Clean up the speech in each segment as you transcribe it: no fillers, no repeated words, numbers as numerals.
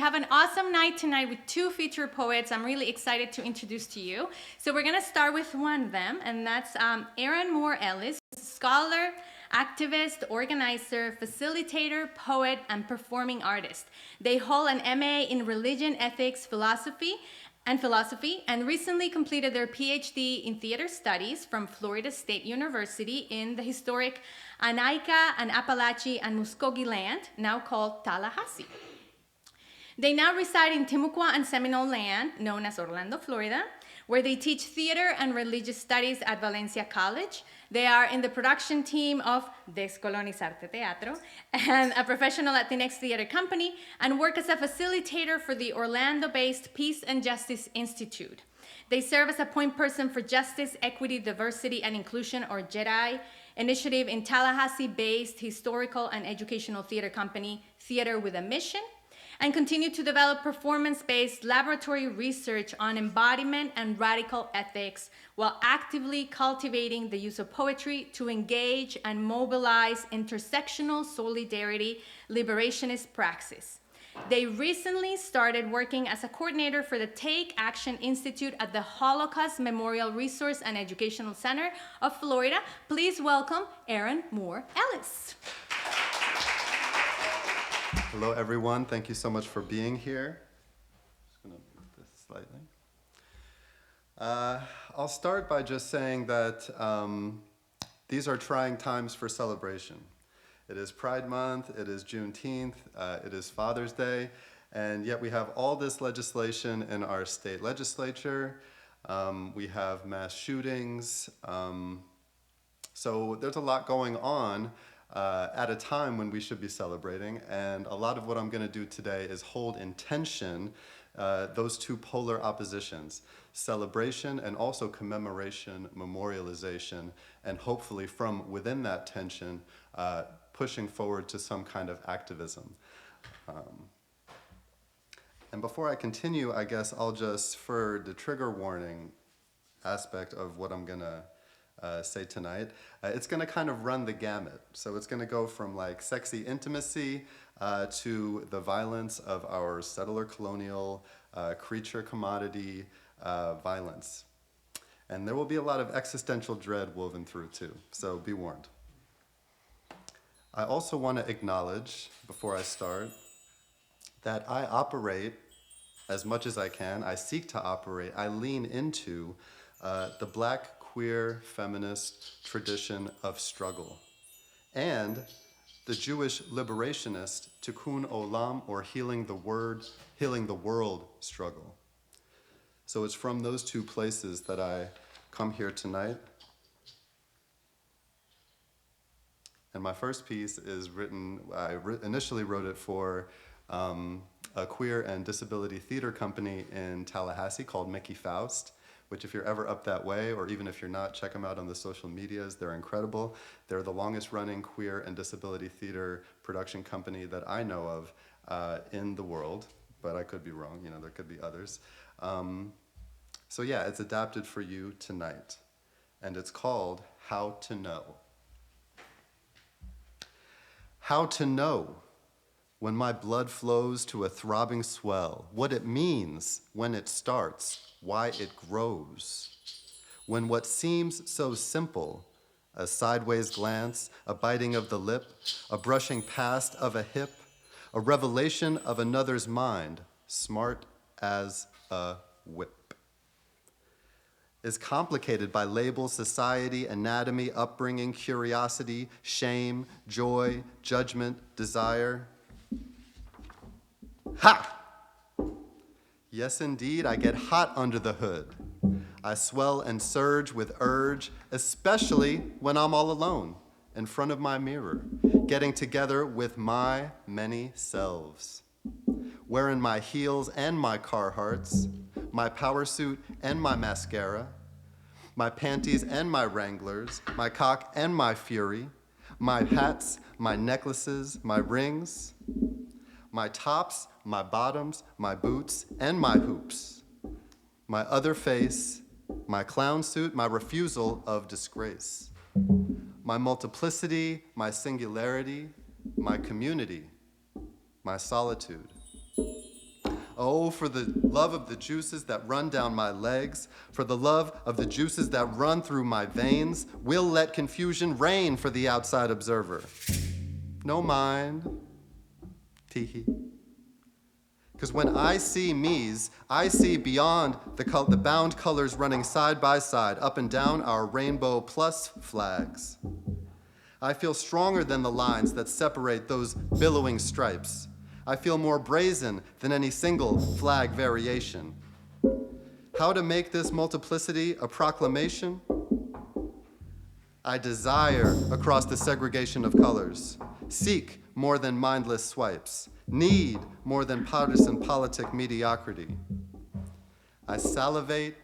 have an awesome night tonight with two featured poets I'm really excited to introduce to you. So we're going to start with one of them, and that's Erin Moore Ellis, scholar, activist, organizer, facilitator, poet, and performing artist. They hold an MA in religion, ethics, philosophy, and recently completed their PhD in theater studies from Florida State University in the historic Anaika and Apalachee and Muskogee land, now called Tallahassee. They now reside in Timucua and Seminole land, known as Orlando, Florida, where they teach theater and religious studies at Valencia College. They are in the production team of Descolonizarte Teatro and a professional Latinx theater company, and work as a facilitator for the Orlando-based Peace and Justice Institute. They serve as a point person for Justice, Equity, Diversity, and Inclusion, or JEDI, initiative in Tallahassee-based historical and educational theater company, Theater with a Mission, and continue to develop performance-based laboratory research on embodiment and radical ethics while actively cultivating the use of poetry to engage and mobilize intersectional solidarity liberationist praxis. They recently started working as a coordinator for the Take Action Institute at the Holocaust Memorial Resource and Educational Center of Florida. Please welcome Erin Moore Ellis. Hello, everyone. Thank you so much for being here. Just going to move this slightly. I'll start by just saying that these are trying times for celebration. It is Pride Month, it is Juneteenth, it is Father's Day, and yet we have all this legislation in our state legislature. We have mass shootings. So there's a lot going on at a time when we should be celebrating, and a lot of what I'm going to do today is hold in tension those two polar oppositions, celebration and also commemoration, memorialization, and hopefully from within that tension, pushing forward to some kind of activism. And before I continue, I guess I'll just, for the trigger warning aspect of what I'm going to say tonight, it's going to kind of run the gamut. So it's going to go from like sexy intimacy to the violence of our settler colonial creature commodity violence. And there will be a lot of existential dread woven through too, so be warned. I also want to acknowledge, before I start, that I operate as much as I can. I seek to operate. I lean into the Black queer feminist tradition of struggle and the Jewish liberationist tikkun olam, or healing the world struggle. So it's from those two places that I come here tonight. And my first piece is written, initially wrote it for a queer and disability theater company in Tallahassee called Mickey Faust, which if you're ever up that way, or even if you're not, check them out on the social medias. They're incredible. They're the longest running queer and disability theater production company that I know of in the world, but I could be wrong, there could be others. So yeah, it's adapted for you tonight, and it's called How to Know. How to know when my blood flows to a throbbing swell, what it means when it starts, why it grows. When what seems so simple, a sideways glance, a biting of the lip, a brushing past of a hip, a revelation of another's mind, smart as a whip, is complicated by labels, society, anatomy, upbringing, curiosity, shame, joy, judgment, desire. Ha! Yes, indeed, I get hot under the hood. I swell and surge with urge, especially when I'm all alone in front of my mirror, getting together with my many selves, wearing my heels and my Carhartts, my power suit and my mascara, my panties and my Wranglers, my cock and my fury, my hats, my necklaces, my rings, my tops, my bottoms, my boots, and my hoops, my other face, my clown suit, my refusal of disgrace, my multiplicity, my singularity, my community, my solitude. Oh, for the love of the juices that run down my legs, for the love of the juices that run through my veins, we'll let confusion reign for the outside observer. No mind, teehee. Because when I see me's, I see beyond the bound colors running side by side up and down our rainbow plus flags. I feel stronger than the lines that separate those billowing stripes. I feel more brazen than any single flag variation. How to make this multiplicity a proclamation? I desire across the segregation of colors, seek more than mindless swipes, need more than partisan politic mediocrity. I salivate,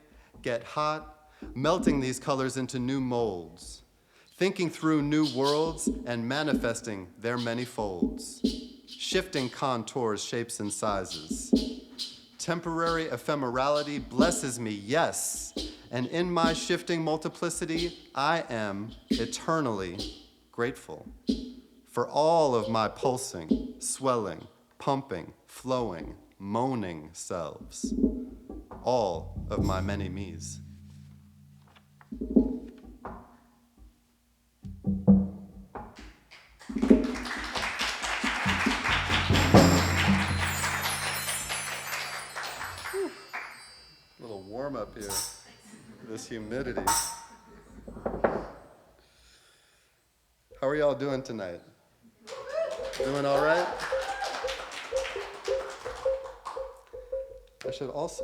get hot, melting these colors into new molds, thinking through new worlds and manifesting their many folds, shifting contours, shapes, and sizes. Temporary ephemerality blesses me, yes, and in my shifting multiplicity, I am eternally grateful for all of my pulsing, swelling, pumping, flowing, moaning selves, all of my many me's. Little warm up here, this humidity. How are y'all doing tonight? Doing all right? I should also,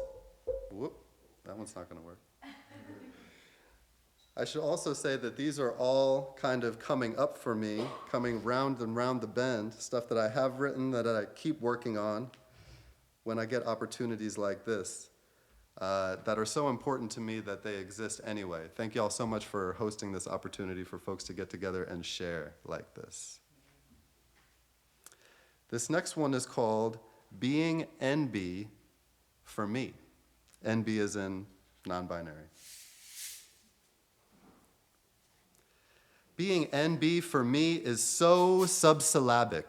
whoop, that one's not gonna work. I should also say that these are all kind of coming up for me, coming round and round the bend, stuff that I have written that I keep working on when I get opportunities like this. That are so important to me that they exist anyway. Thank you all so much for hosting this opportunity for folks to get together and share like this. This next one is called Being NB for Me. NB is in non-binary. Being NB for me is so subsyllabic,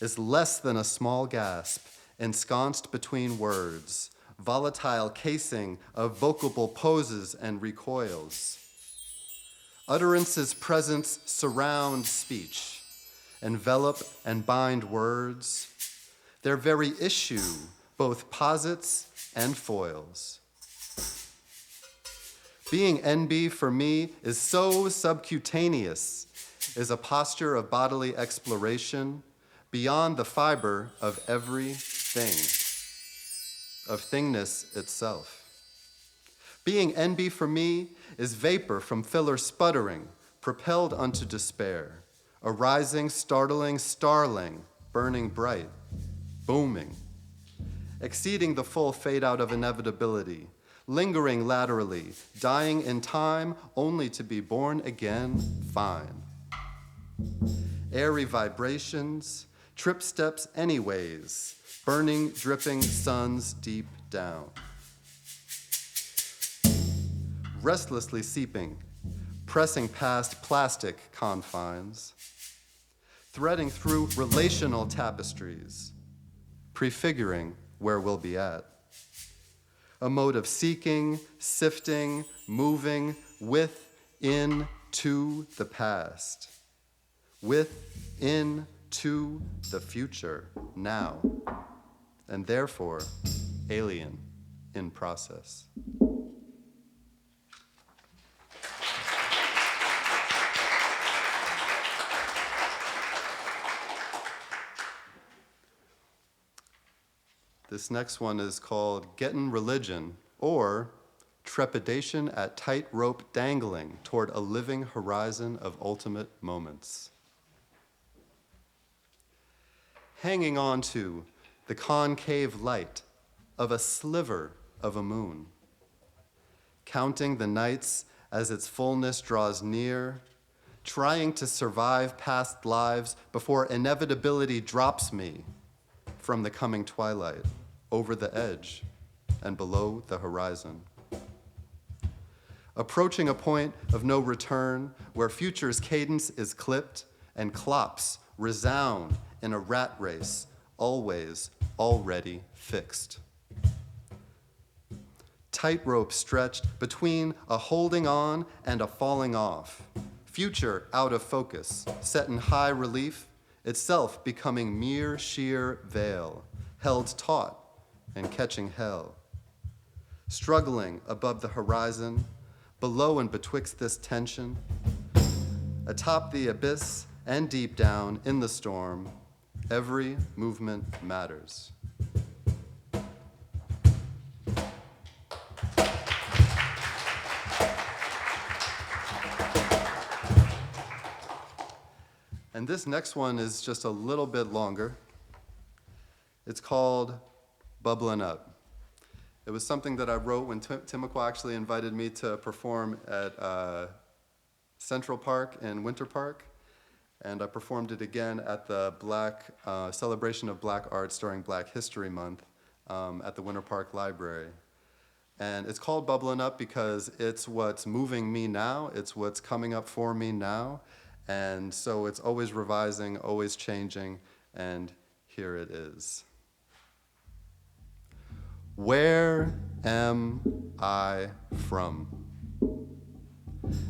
is less than a small gasp, ensconced between words, volatile casing of vocable poses and recoils. Utterance's presence surround speech, envelop and bind words, their very issue, both posits and foils. Being NB for me is so subcutaneous, is a posture of bodily exploration beyond the fiber of every thing, of thingness itself. Being NB for me is vapor from filler sputtering, propelled unto despair, arising, startling, starling, burning bright, booming, exceeding the full fade out of inevitability, lingering laterally, dying in time only to be born again fine. Airy vibrations, trip steps anyways, burning, dripping suns deep down. Restlessly seeping, pressing past plastic confines, threading through relational tapestries, prefiguring where we'll be at. A mode of seeking, sifting, moving within to the past, within to the future now, and therefore alien in process. This next one is called Gettin' Religion, or Trepidation at Tightrope Dangling Toward a Living Horizon of Ultimate Moments. Hanging on to the concave light of a sliver of a moon, counting the nights as its fullness draws near, trying to survive past lives before inevitability drops me from the coming twilight, over the edge and below the horizon. Approaching a point of no return where future's cadence is clipped and clops resound in a rat race, always already fixed. Tightrope stretched between a holding on and a falling off. Future out of focus, set in high relief, itself becoming mere sheer veil, held taut and catching hell. Struggling above the horizon, below and betwixt this tension, atop the abyss and deep down in the storm, every movement matters. And this next one is just a little bit longer. It's called Bubbling Up. It was something that I wrote when Timucua actually invited me to perform at Central Park in Winter Park. And I performed it again at the Celebration of Black Arts during Black History Month at the Winter Park Library. And it's called Bubbling Up because it's what's moving me now, it's what's coming up for me now. And so it's always revising, always changing, and here it is. Where am I from?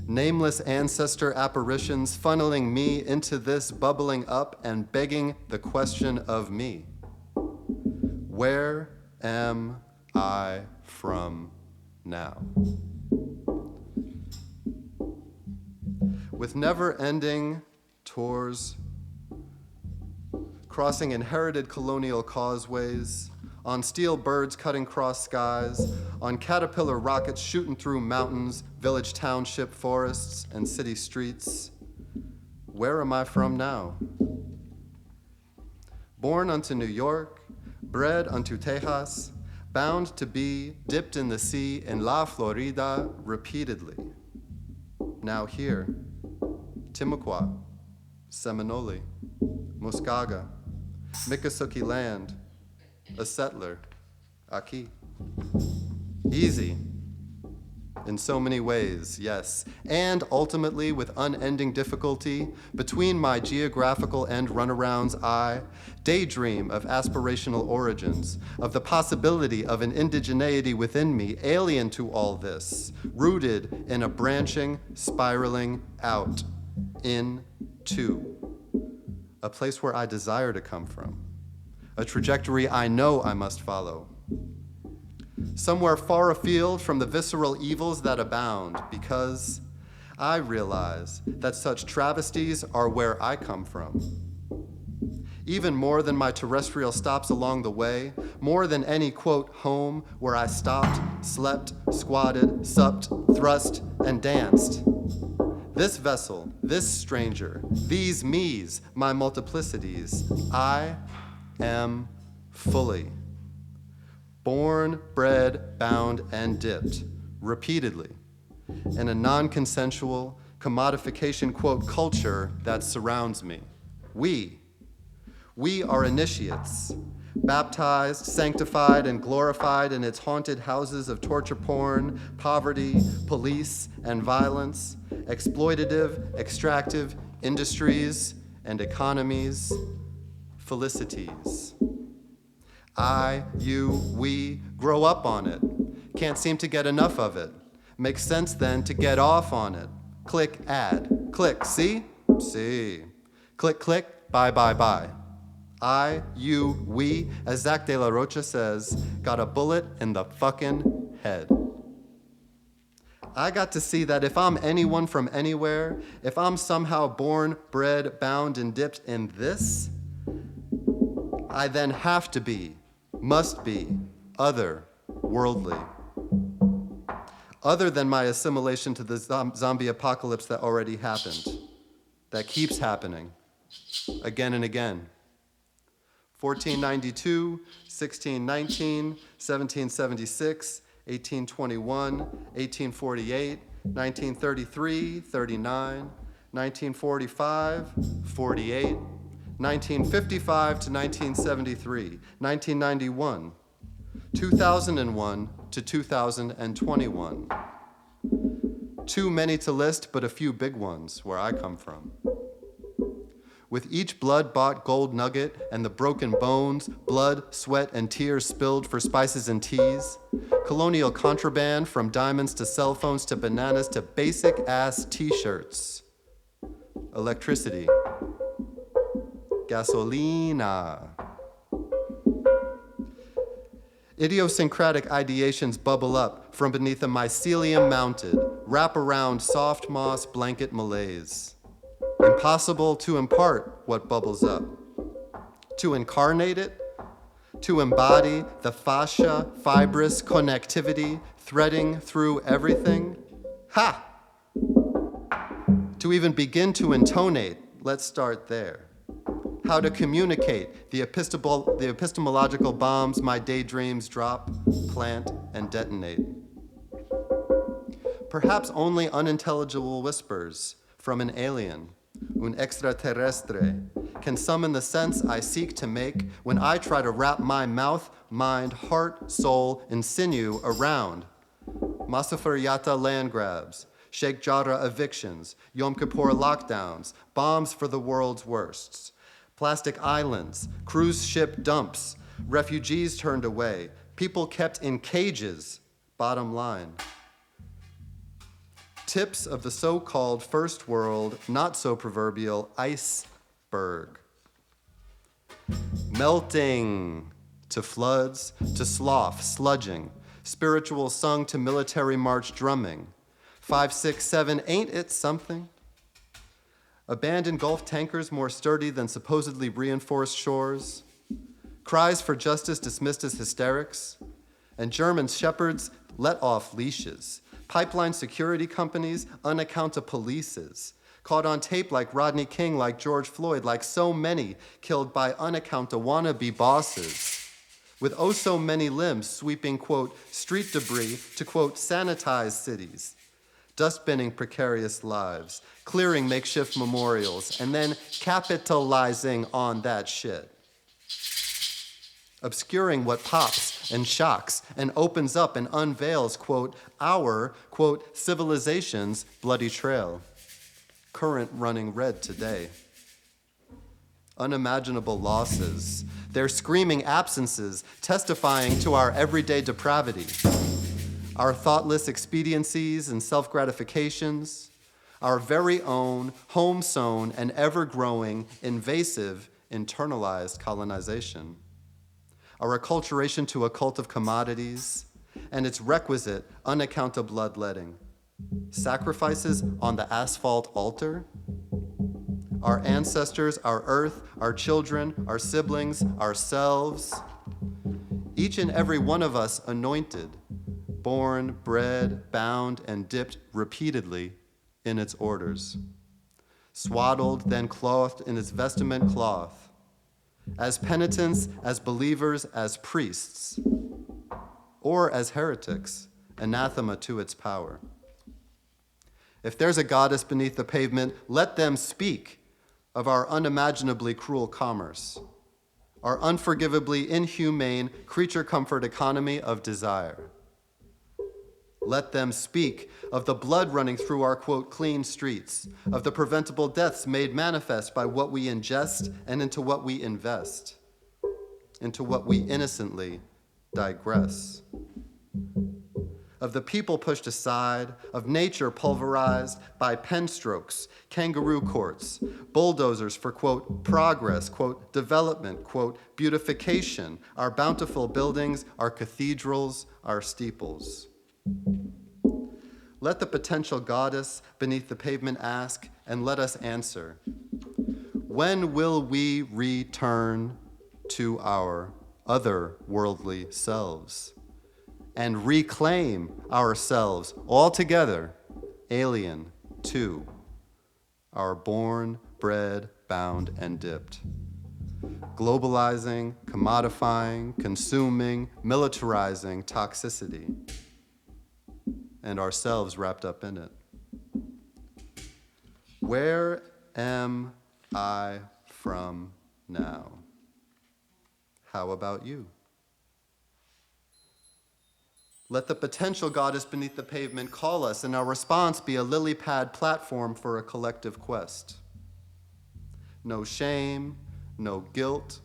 Nameless ancestor apparitions funneling me into this bubbling up and begging the question of me. Where am I from now? With never-ending tours, crossing inherited colonial causeways, on steel birds cutting cross skies, on caterpillar rockets shooting through mountains, village township forests, and city streets. Where am I from now? Born unto New York, bred unto Tejas, bound to be dipped in the sea in La Florida repeatedly. Now here, Timucua, Seminole, Muskogee, Miccosukee land, a settler, aquí. Easy, in so many ways, yes, and ultimately with unending difficulty, between my geographical end runarounds, I daydream of aspirational origins, of the possibility of an indigeneity within me, alien to all this, rooted in a branching, spiraling out, into a place where I desire to come from, a trajectory I know I must follow. Somewhere far afield from the visceral evils that abound, because I realize that such travesties are where I come from. Even more than my terrestrial stops along the way, more than any, quote, home where I stopped, slept, squatted, supped, thrust, and danced. This vessel, this stranger, these me's, my multiplicities, I am fully. Born, bred, bound, and dipped, repeatedly, in a non-consensual commodification, quote, culture that surrounds me. We are initiates, baptized, sanctified, and glorified in its haunted houses of torture porn, poverty, police, and violence, exploitative, extractive industries and economies, felicities. I, you, we grow up on it. Can't seem to get enough of it. Makes sense then to get off on it. Click, add. Click, see? See. Click, click, bye, bye, bye. I, you, we, as Zach De La Rocha says, got a bullet in the fucking head. I got to see that if I'm anyone from anywhere, if I'm somehow born, bred, bound, and dipped in this, I then have to be, must be, other, worldly. Other than my assimilation to the zombie apocalypse that already happened, that keeps happening, again and again. 1492, 1619, 1776, 1821, 1848, 1933, 39, 1945, 48, 1955 to 1973, 1991, 2001 to 2021. Too many to list, but a few big ones where I come from. With each blood-bought gold nugget and the broken bones, blood, sweat, and tears spilled for spices and teas, colonial contraband from diamonds to cell phones to bananas to basic-ass t-shirts, electricity, gasolina. Idiosyncratic ideations bubble up from beneath a mycelium-mounted, wrap-around soft moss blanket malaise. Impossible to impart what bubbles up. To incarnate it, to embody the fascia, fibrous connectivity threading through everything. Ha! To even begin to intonate, let's start there. How to communicate the epistemological bombs my daydreams drop, plant, and detonate. Perhaps only unintelligible whispers from an alien, un extraterrestre, can summon the sense I seek to make when I try to wrap my mouth, mind, heart, soul, and sinew around Masafir Yatta land grabs, Sheikh Jarrah evictions, Yom Kippur lockdowns, bombs for the world's worsts, plastic islands, cruise ship dumps, refugees turned away, people kept in cages, bottom line. Tips of the so-called first world, not so proverbial iceberg. Melting to floods, to slough, sludging, spiritual sung to military march drumming. 5, 6, 7, ain't it something? Abandoned Gulf tankers more sturdy than supposedly reinforced shores. Cries for justice dismissed as hysterics. And German shepherds let off leashes. Pipeline security companies, unaccountable polices. Caught on tape like Rodney King, like George Floyd, like so many killed by unaccountable wannabe bosses. With oh so many limbs sweeping, quote, street debris to, quote, sanitize cities. Dustbinning precarious lives, clearing makeshift memorials, and then capitalizing on that shit. Obscuring what pops and shocks and opens up and unveils, quote, our, quote, civilization's bloody trail. Current running red today. Unimaginable losses, their screaming absences testifying to our everyday depravity. Our thoughtless expediencies and self-gratifications, our very own home-sown and ever-growing invasive internalized colonization, our acculturation to a cult of commodities, and its requisite unaccountable bloodletting, sacrifices on the asphalt altar, our ancestors, our earth, our children, our siblings, ourselves, each and every one of us anointed, born, bred, bound, and dipped repeatedly in its orders, swaddled, then clothed in its vestment cloth, as penitents, as believers, as priests, or as heretics, anathema to its power. If there's a goddess beneath the pavement, let them speak of our unimaginably cruel commerce, our unforgivably inhumane creature comfort economy of desire. Let them speak of the blood running through our, quote, clean streets, of the preventable deaths made manifest by what we ingest and into what we invest, into what we innocently digress. Of the people pushed aside, of nature pulverized by pen strokes, kangaroo courts, bulldozers for, quote, progress, quote, development, quote, beautification, our bountiful buildings, our cathedrals, our steeples. Let the potential goddess beneath the pavement ask, and let us answer. When will we return to our otherworldly selves and reclaim ourselves altogether alien to our born, bred, bound, and dipped? Globalizing, commodifying, consuming, militarizing toxicity, and ourselves wrapped up in it. Where am I from now? How about you? Let the potential goddess beneath the pavement call us, and our response be a lily pad platform for a collective quest. no shame, no guilt,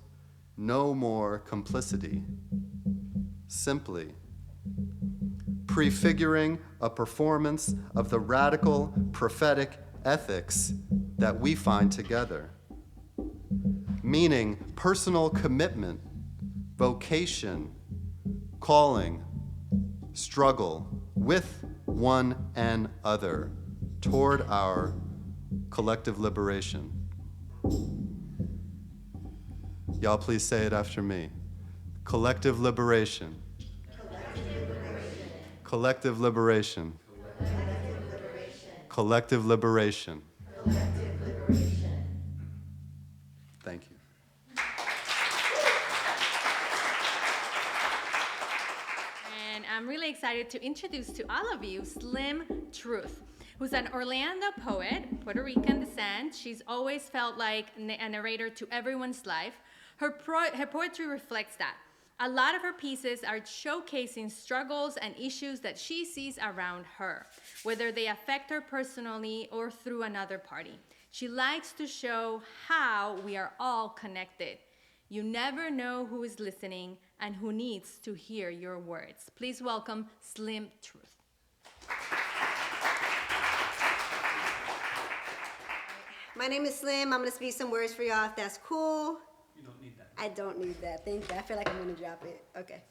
no more complicity. Simply prefiguring a performance of the radical prophetic ethics that we find together. Meaning personal commitment, vocation, calling, struggle with one another toward our collective liberation. Y'all please say it after me. Collective liberation. Collective liberation. Collective liberation. Collective liberation. Thank you. And I'm really excited to introduce to all of you Slim Truth, who's an Orlando poet, Puerto Rican descent. She's always felt like a narrator to everyone's life. Her poetry reflects that. A lot of her pieces are showcasing struggles and issues that she sees around her, whether they affect her personally or through another party. She likes to show how we are all connected. You never know who is listening and who needs to hear your words. Please welcome Slim Truth. My name is Slim. I'm going to speak some words for y'all if that's cool. You don't need that. I don't need that. Thank you. I feel like I'm going to drop it. Okay.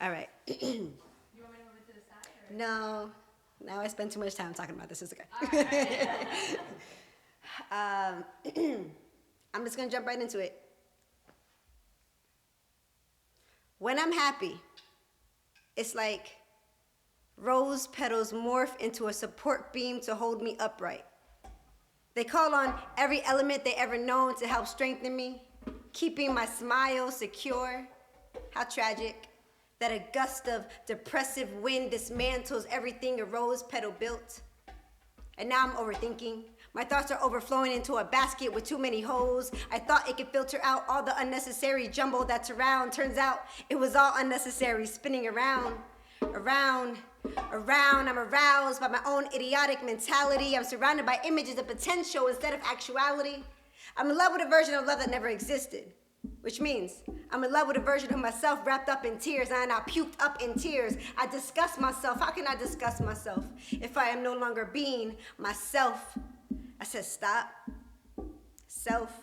All right. You want me to move it to the side? Or? No. Now I spend too much time talking about this. It's okay. I'm just going to jump right into it. When I'm happy, it's like rose petals morph into a support beam to hold me upright. They call on every element they ever known to help strengthen me, keeping my smile secure. How tragic that a gust of depressive wind dismantles everything a rose petal built. And now I'm overthinking. My thoughts are overflowing into a basket with too many holes. I thought it could filter out all the unnecessary jumble that's around. Turns out it was all unnecessary, spinning around. I'm aroused by my own idiotic mentality. I'm surrounded by images of potential instead of actuality. I'm in love with a version of love that never existed, which means I'm in love with a version of myself wrapped up in tears, and I puked up in tears. I disgust myself. How can I disgust myself if I am no longer being myself? I said, stop. Self.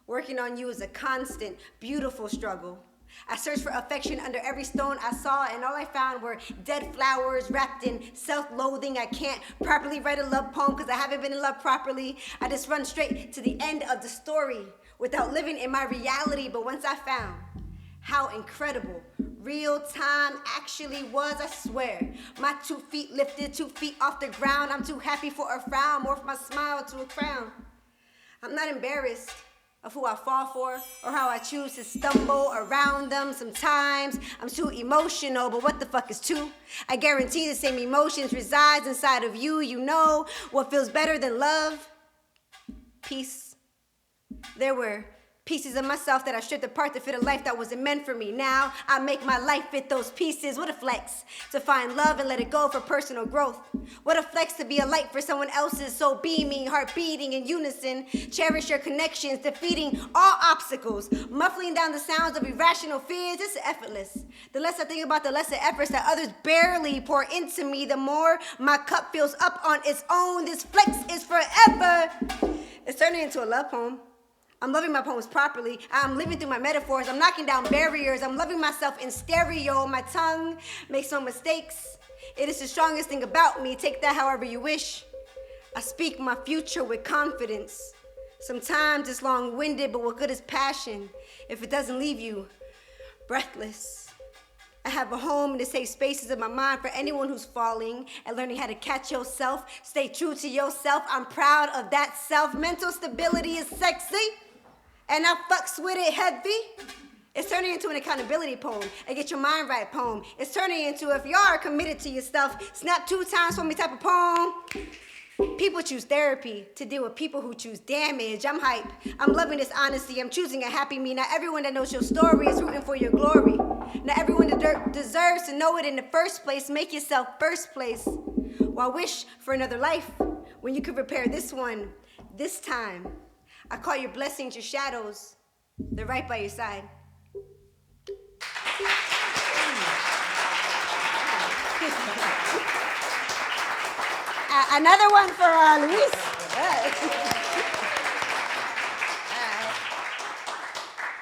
Working on you is a constant, beautiful struggle. I searched for affection under every stone I saw, and all I found were dead flowers wrapped in self-loathing. I can't properly write a love poem because I haven't been in love properly. I just run straight to the end of the story without living in my reality. But once I found how incredible real time actually was, I swear, my 2 feet lifted, 2 feet off the ground. I'm too happy for a frown, morph my smile to a crown. I'm not embarrassed of who I fall for or how I choose to stumble around them. Sometimes I'm too emotional, but what the fuck is two? I guarantee the same emotions resides inside of you. You know what feels better than love? Peace. There were pieces of myself that I stripped apart to fit a life that wasn't meant for me. Now I make my life fit those pieces. What a flex to find love and let it go for personal growth. What a flex to be a light for someone else's soul beaming, heart beating in unison. Cherish your connections, defeating all obstacles, muffling down the sounds of irrational fears. It's effortless. The less I think about the lesser efforts that others barely pour into me, the more my cup fills up on its own. This flex is forever. It's turning into a love poem. I'm loving my poems properly. I'm living through my metaphors. I'm knocking down barriers. I'm loving myself in stereo. My tongue makes no mistakes. It is the strongest thing about me. Take that however you wish. I speak my future with confidence. Sometimes it's long-winded, but what good is passion if it doesn't leave you breathless? I have a home in the safe spaces of my mind for anyone who's falling and learning how to catch yourself. Stay true to yourself. I'm proud of that self. Mental stability is sexy, and I fucks with it heavy. It's turning into an accountability poem, a get your mind right poem. It's turning into, if you are committed to yourself, snap 2 times for me type of poem. People choose therapy to deal with people who choose damage. I'm hype. I'm loving this honesty. I'm choosing a happy me. Not everyone that knows your story is rooting for your glory. Not everyone deserves to know it in the first place. Make yourself first place. Why wish for another life when you could repair this one this time? I call your blessings your shadows. They're right by your side. Another one for Luis.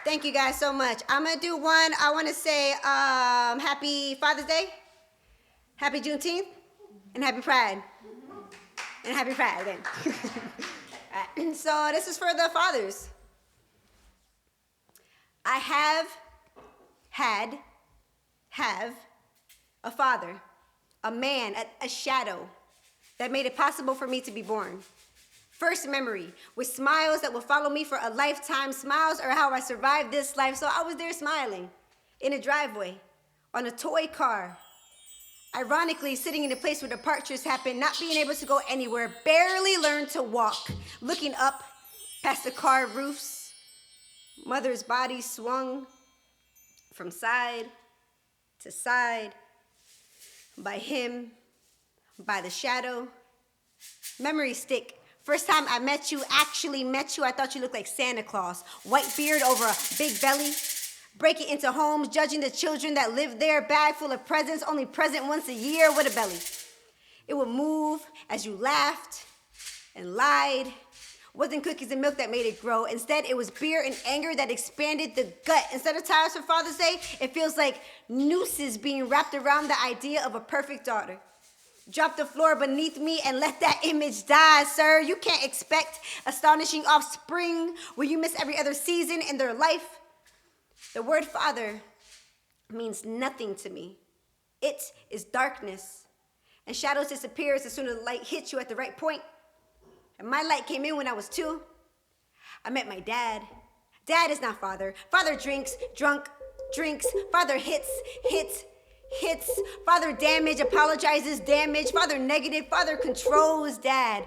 Thank you guys so much. I'm gonna do one. I want to say happy Father's Day, happy Juneteenth, and happy Pride. And happy Pride again. So this is for the fathers. I have a father, a man, a shadow that made it possible for me to be born. First memory with smiles that will follow me for a lifetime. Smiles are how I survived this life. So I was there smiling in a driveway, on a toy car. Ironically, sitting in a place where departures happen, not being able to go anywhere, barely learned to walk, looking up past the car roofs. Mother's body swung from side to side by him, by the shadow. Memories stick. First time I actually met you, I thought you looked like Santa Claus. White beard over a big belly. Breaking into homes, judging the children that lived there. Bag full of presents, only present once a year with a belly. It would move as you laughed and lied. Wasn't cookies and milk that made it grow. Instead, it was beer and anger that expanded the gut. Instead of tires for Father's Day, it feels like nooses being wrapped around the idea of a perfect daughter. Drop the floor beneath me and let that image die, sir. You can't expect astonishing offspring where you miss every other season in their life. The word father means nothing to me. It is darkness. And shadows disappears as soon as the light hits you at the right point. And my light came in when I was 2. I met my dad. Dad is not father. Father drinks, drunk, drinks. Father hits. Father damage, apologizes, damage. Father negative, father controls. Dad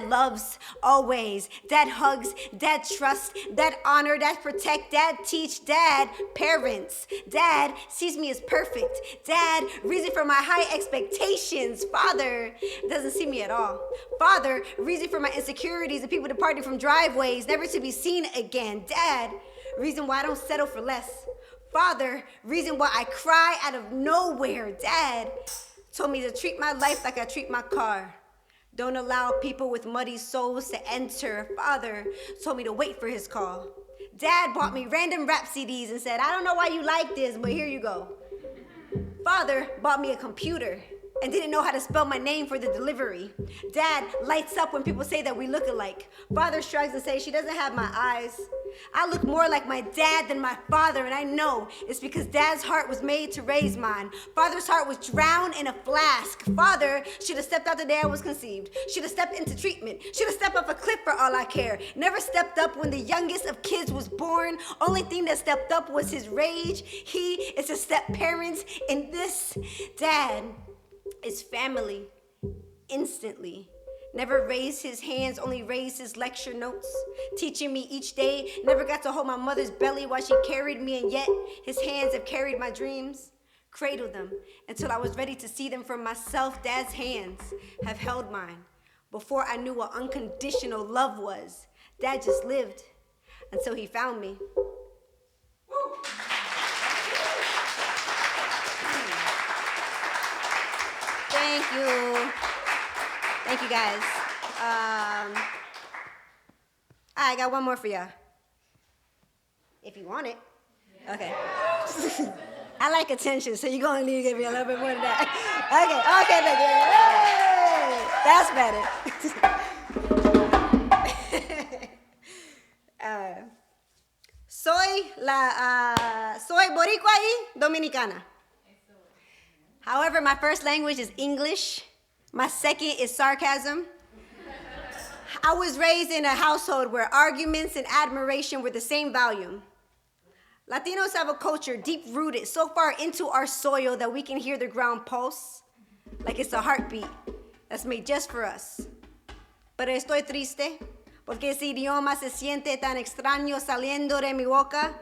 loves always. Dad hugs, dad trusts, dad honor, dad protect, dad teach, dad parents. Dad sees me as perfect. Dad reason for my high expectations. Father doesn't see me at all. Father reason for my insecurities and people departing from driveways, never to be seen again. Dad reason why I don't settle for less. Father, reason why I cry out of nowhere. Dad told me to treat my life like I treat my car. Don't allow people with muddy souls to enter. Father told me to wait for his call. Dad bought me random rap CDs and said, I don't know why you like this, but here you go. Father bought me a computer and didn't know how to spell my name for the delivery. Dad lights up when people say that we look alike. Father shrugs and says she doesn't have my eyes. I look more like my dad than my father, and I know it's because Dad's heart was made to raise mine. Father's heart was drowned in a flask. Father should have stepped out the day I was conceived. Should have stepped into treatment. Should have stepped off a cliff for all I care. Never stepped up when the youngest of kids was born. Only thing that stepped up was his rage. He is a step-parent, and this dad is family instantly. Never raised his hands, only raised his lecture notes. Teaching me each day, never got to hold my mother's belly while she carried me, and yet his hands have carried my dreams. Cradled them until I was ready to see them for myself. Dad's hands have held mine before I knew what unconditional love was. Dad just lived until he found me. Thank you. Thank you, guys. I got one more for y'all. If you want it. Okay. I like attention, so you're going to need to give me a little bit more than that. Okay, thank you. Hey, that's better. Soy boricua y dominicana. However, my first language is English. My second is sarcasm. I was raised in a household where arguments and admiration were the same volume. Latinos have a culture deep-rooted so far into our soil that we can hear the ground pulse like it's a heartbeat that's made just for us. Pero estoy triste porque ese idioma se siente tan extraño saliendo de mi boca.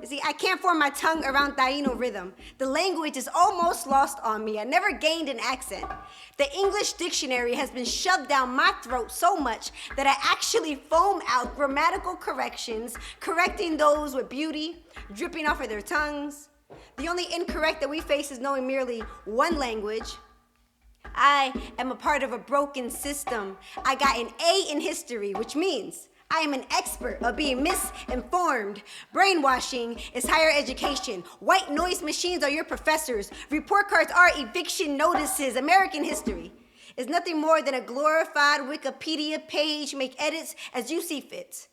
You see, I can't form my tongue around Taino rhythm. The language is almost lost on me. I never gained an accent. The English dictionary has been shoved down my throat so much that I actually foam out grammatical corrections, correcting those with beauty, dripping off of their tongues. The only incorrect that we face is knowing merely one language. I am a part of a broken system. I got an A in history, which means I am an expert of being misinformed. Brainwashing is higher education. White noise machines are your professors. Report cards are eviction notices. American history is nothing more than a glorified Wikipedia page. Make edits as you see fit.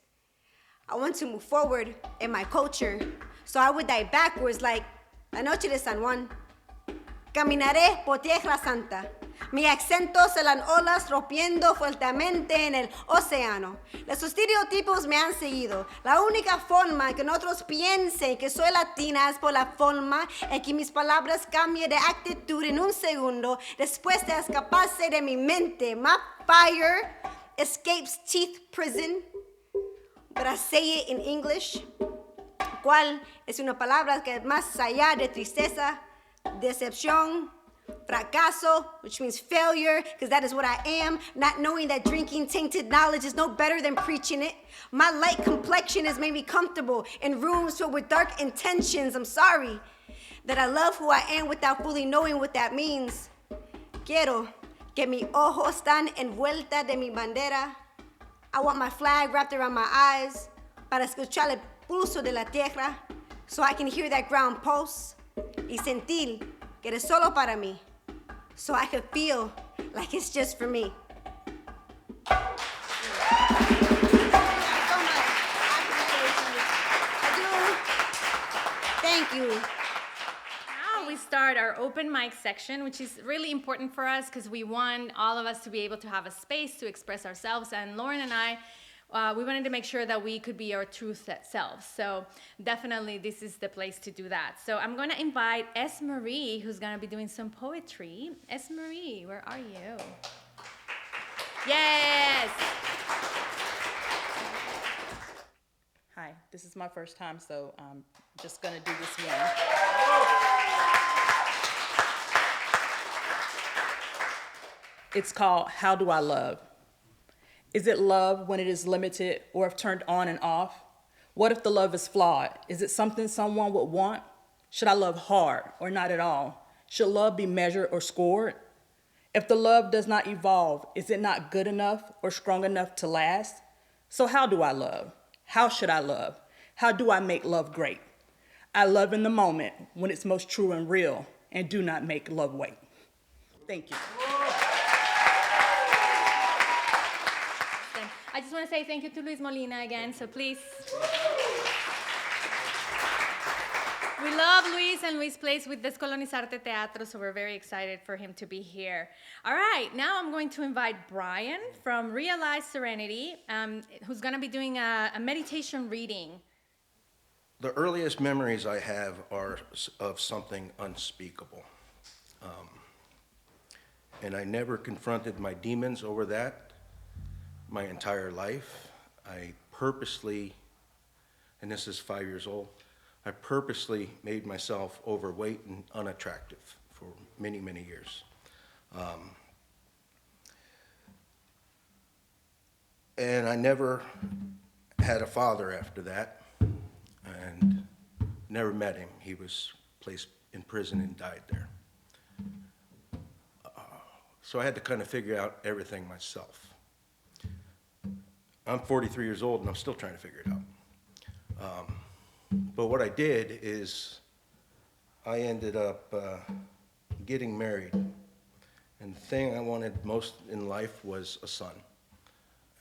I want to move forward in my culture, so I would die backwards like La Noche de San Juan. Caminaré por tierra santa. Mi acento se las olas rompiendo fuertemente en el océano. Los estereotipos me han seguido. La única forma que otros piensen que soy latina es por la forma en que mis palabras cambian de actitud en un segundo después de escaparse de mi mente. My fire escapes teeth prison, but I say it in English. ¿Cuál es una palabra que más allá de tristeza, decepción, fracaso, which means failure, because that is what I am, not knowing that drinking tainted knowledge is no better than preaching it. My light complexion has made me comfortable in rooms filled with dark intentions. I'm sorry that I love who I am without fully knowing what that means. Quiero que mis ojos están envueltas de mi bandera. I want my flag wrapped around my eyes para escuchar el pulso de la tierra so I can hear that ground pulse y sentir que eres solo para mí, so I could feel like it's just for me. Thank you. Now we start our open mic section, which is really important for us because we want all of us to be able to have a space to express ourselves. And Lauren and I, we wanted to make sure that we could be our true selves. So definitely this is the place to do that. So I'm going to invite S. Marie, who's going to be doing some poetry. S. Marie, where are you? Yes. Hi, this is my first time, so I'm just going to do this one. It's called How Do I Love? Is it love when it is limited or if turned on and off? What if the love is flawed? Is it something someone would want? Should I love hard or not at all? Should love be measured or scored? If the love does not evolve, is it not good enough or strong enough to last? So how do I love? How should I love? How do I make love great? I love in the moment when it's most true and real and do not make love wait. Thank you. I just want to say thank you to Luis Molina again, so please. We love Luis, and Luis plays with Descolonizarte Teatro, so we're very excited for him to be here. All right, now I'm going to invite Brian from Realize Serenity, who's going to be doing a meditation reading. The earliest memories I have are of something unspeakable. And I never confronted my demons over that. My entire life, I purposely, and this is 5 years old, I purposely made myself overweight and unattractive for many, many years. And I never had a father after that, and never met him. He was placed in prison and died there. So I had to kind of figure out everything myself. I'm 43 years old and I'm still trying to figure it out. But what I did is I ended up getting married. And the thing I wanted most in life was a son.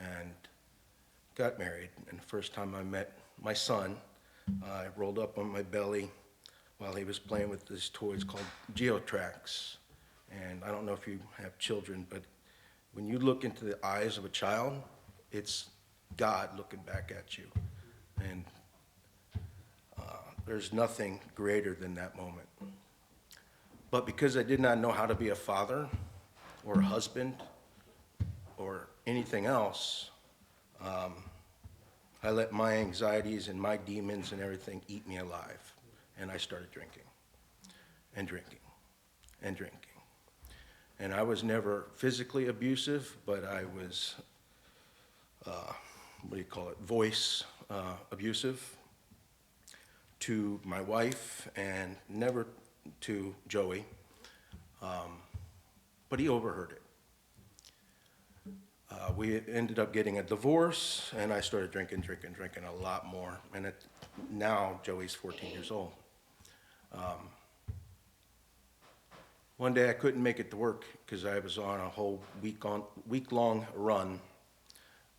And got married. And the first time I met my son, I rolled up on my belly while he was playing with these toys called Geotracks. And I don't know if you have children, but when you look into the eyes of a child, it's God looking back at you. And there's nothing greater than that moment. But because I did not know how to be a father or a husband or anything else, I I let my anxieties and my demons and everything eat me alive. And I started drinking and drinking and drinking. And I was never physically abusive, but I was, voice abusive to my wife and never to Joey. But he overheard it. We ended up getting a divorce, and I started drinking a lot more. And now Joey's 14 years old. One day I couldn't make it to work because I was on a whole week-long run,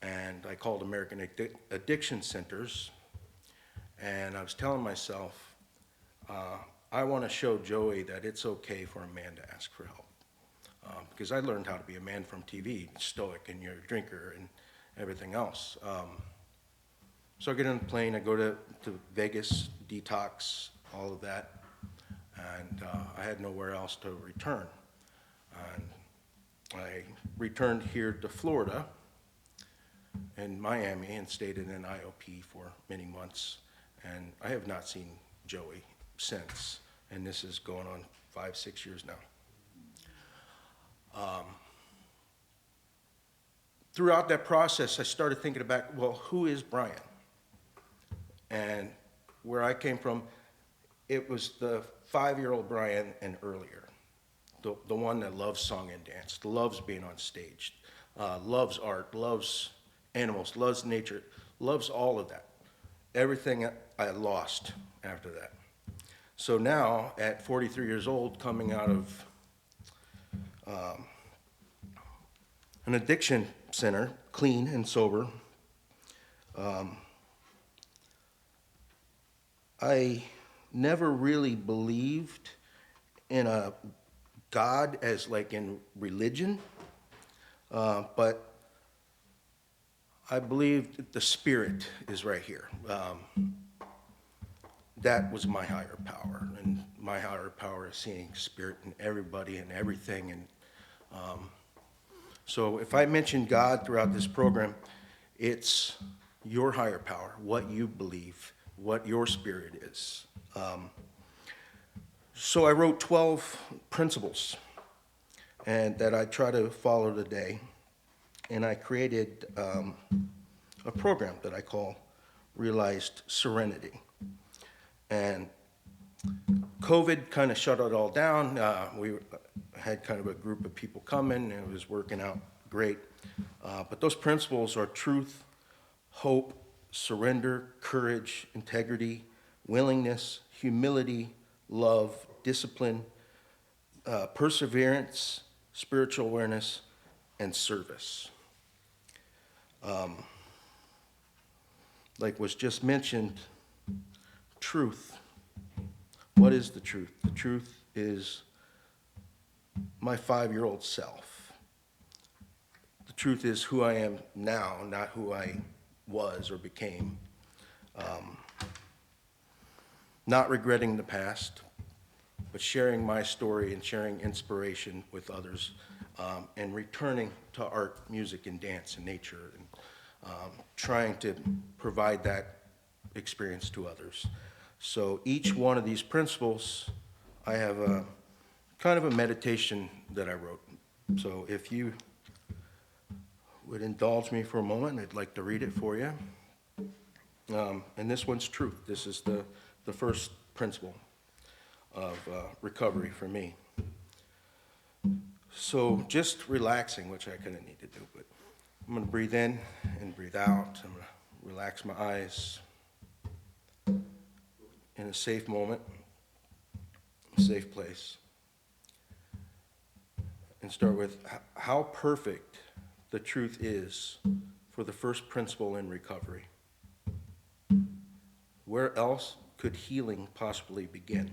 and I called American Addiction Centers, and I was telling myself, I want to show Joey that it's okay for a man to ask for help. Because I learned how to be a man from TV, stoic, and you're a drinker and everything else. So I get on the plane, I go to Vegas, detox, all of that, and I had nowhere else to return. And I returned here to Florida and Miami and stayed in an IOP for many months. And I have not seen Joey since, and this is going on 5-6 years now. Throughout that process, I started thinking about, well, who is Brian? And where I came from, it was the 5-year-old Brian and earlier, the one that loves song and dance, loves being on stage, loves art, loves animals, loves nature, loves all of that. Everything I lost after that. So now, at 43 years old, coming out of an addiction center, clean and sober, I never really believed in a God as like in religion, but I believed the Spirit is right here. That was my higher power, and my higher power is seeing Spirit in everybody and everything. And so if I mention God throughout this program, it's your higher power, what you believe, what your spirit is. So I wrote 12 principles and that I try to follow today. And I created a program that I call Realized Serenity. And COVID kind of shut it all down. We had kind of a group of people coming, and it was working out great. But those principles are truth, hope, surrender, courage, integrity, willingness, humility, love, discipline, perseverance, spiritual awareness, and service. Like was just mentioned, truth. What is the truth? The truth is my 5-year-old self. The truth is who I am now, not who I was or became. Not regretting the past, but sharing my story and sharing inspiration with others, and returning to art, music, and dance and nature, and trying to provide that experience to others. So each one of these principles, I have a kind of a meditation that I wrote. So if you would indulge me for a moment, I'd like to read it for you. And this one's truth. This is the first principle of recovery for me. So just relaxing, which I kind of need to do, but I'm going to breathe in and breathe out. I'm going to relax my eyes in a safe moment, a safe place. And start with how perfect the truth is for the first principle in recovery. Where else could healing possibly begin?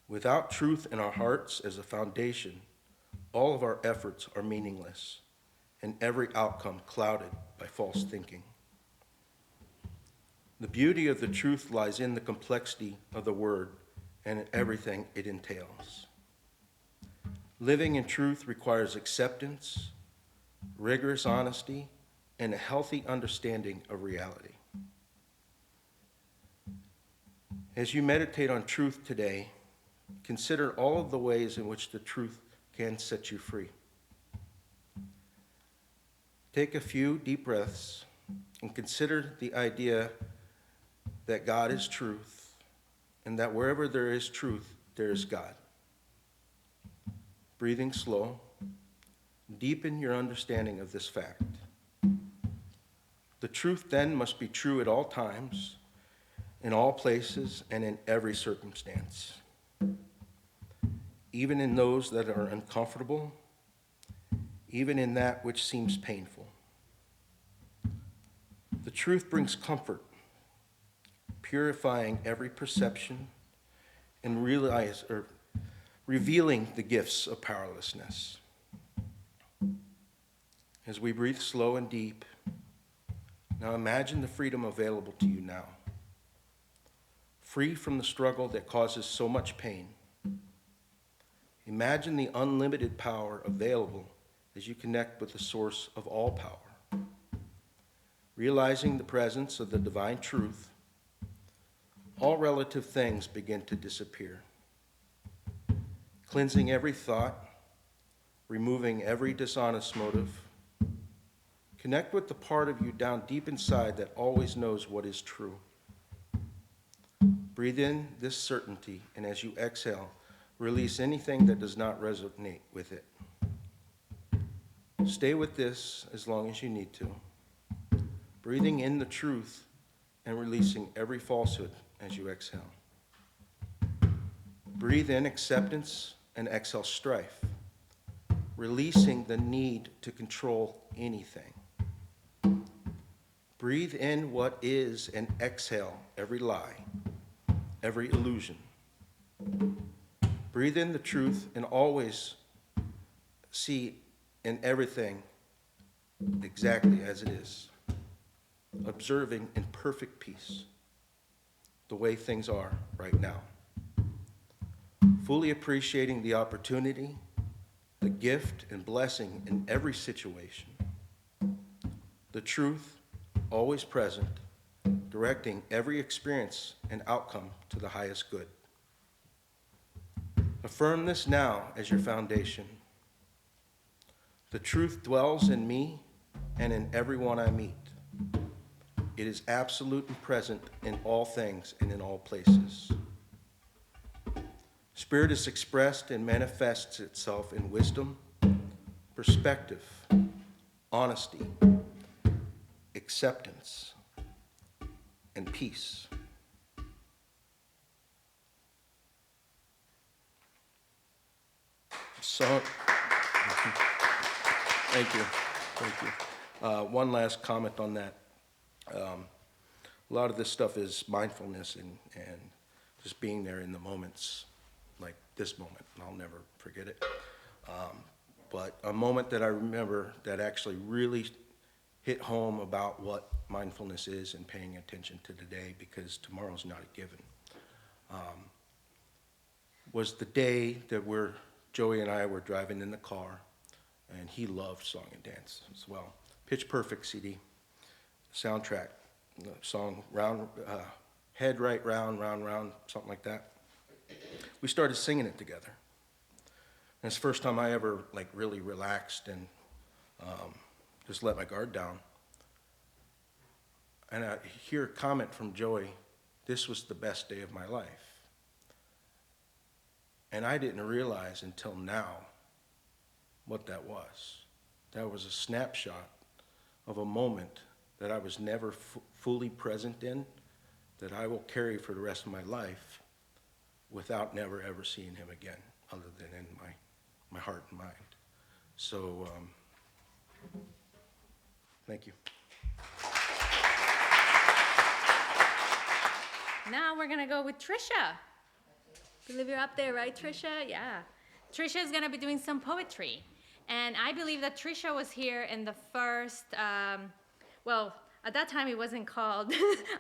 Without truth in our hearts as a foundation, all of our efforts are meaningless, and every outcome clouded by false thinking. The beauty of the truth lies in the complexity of the word and in everything it entails. Living in truth requires acceptance, rigorous honesty, and a healthy understanding of reality. As you meditate on truth today, consider all of the ways in which the truth can set you free. Take a few deep breaths and consider the idea that God is truth and that wherever there is truth, there is God. Breathing slow, deepen your understanding of this fact. The truth then must be true at all times, in all places, and in every circumstance, even in those that are uncomfortable, even in that which seems painful. The truth brings comfort, purifying every perception and revealing the gifts of powerlessness. As we breathe slow and deep, now imagine the freedom available to you now. Free from the struggle that causes so much pain. Imagine the unlimited power available as you connect with the source of all power. Realizing the presence of the divine truth, all relative things begin to disappear. Cleansing every thought, removing every dishonest motive. Connect with the part of you down deep inside that always knows what is true. Breathe in this certainty, and as you exhale, release anything that does not resonate with it. Stay with this as long as you need to, breathing in the truth and releasing every falsehood as you exhale. Breathe in acceptance and exhale strife, releasing the need to control anything. Breathe in what is and exhale every lie, every illusion. Breathe in the truth and always see in everything exactly as it is, observing in perfect peace the way things are right now. Fully appreciating the opportunity, the gift and blessing in every situation. The truth, always present, directing every experience and outcome to the highest good. Affirm this now as your foundation. The truth dwells in me and in everyone I meet. It is absolute and present in all things and in all places. Spirit is expressed and manifests itself in wisdom, perspective, honesty, acceptance, and peace. So, thank you. One last comment on that. A lot of this stuff is mindfulness and just being there in the moments, like this moment, and I'll never forget it. But a moment that I remember that actually really hit home about what mindfulness is and paying attention to today, because tomorrow's not a given, was the day that Joey and I were driving in the car, and he loved song and dance as well. Pitch Perfect CD, soundtrack, song round, head right round, round, round, something like that. We started singing it together. And it's the first time I ever really relaxed and just let my guard down. And I hear a comment from Joey, "This was the best day of my life." And I didn't realize until now what that was. That was a snapshot of a moment that I was never fully present in, that I will carry for the rest of my life without never ever seeing him again, other than in my heart and mind. So, thank you. Now we're gonna go with Trisha. I believe you're up there, right, Trisha? Yeah. Trisha is gonna be doing some poetry. And I believe that Trisha was here in the first, well, at that time it wasn't called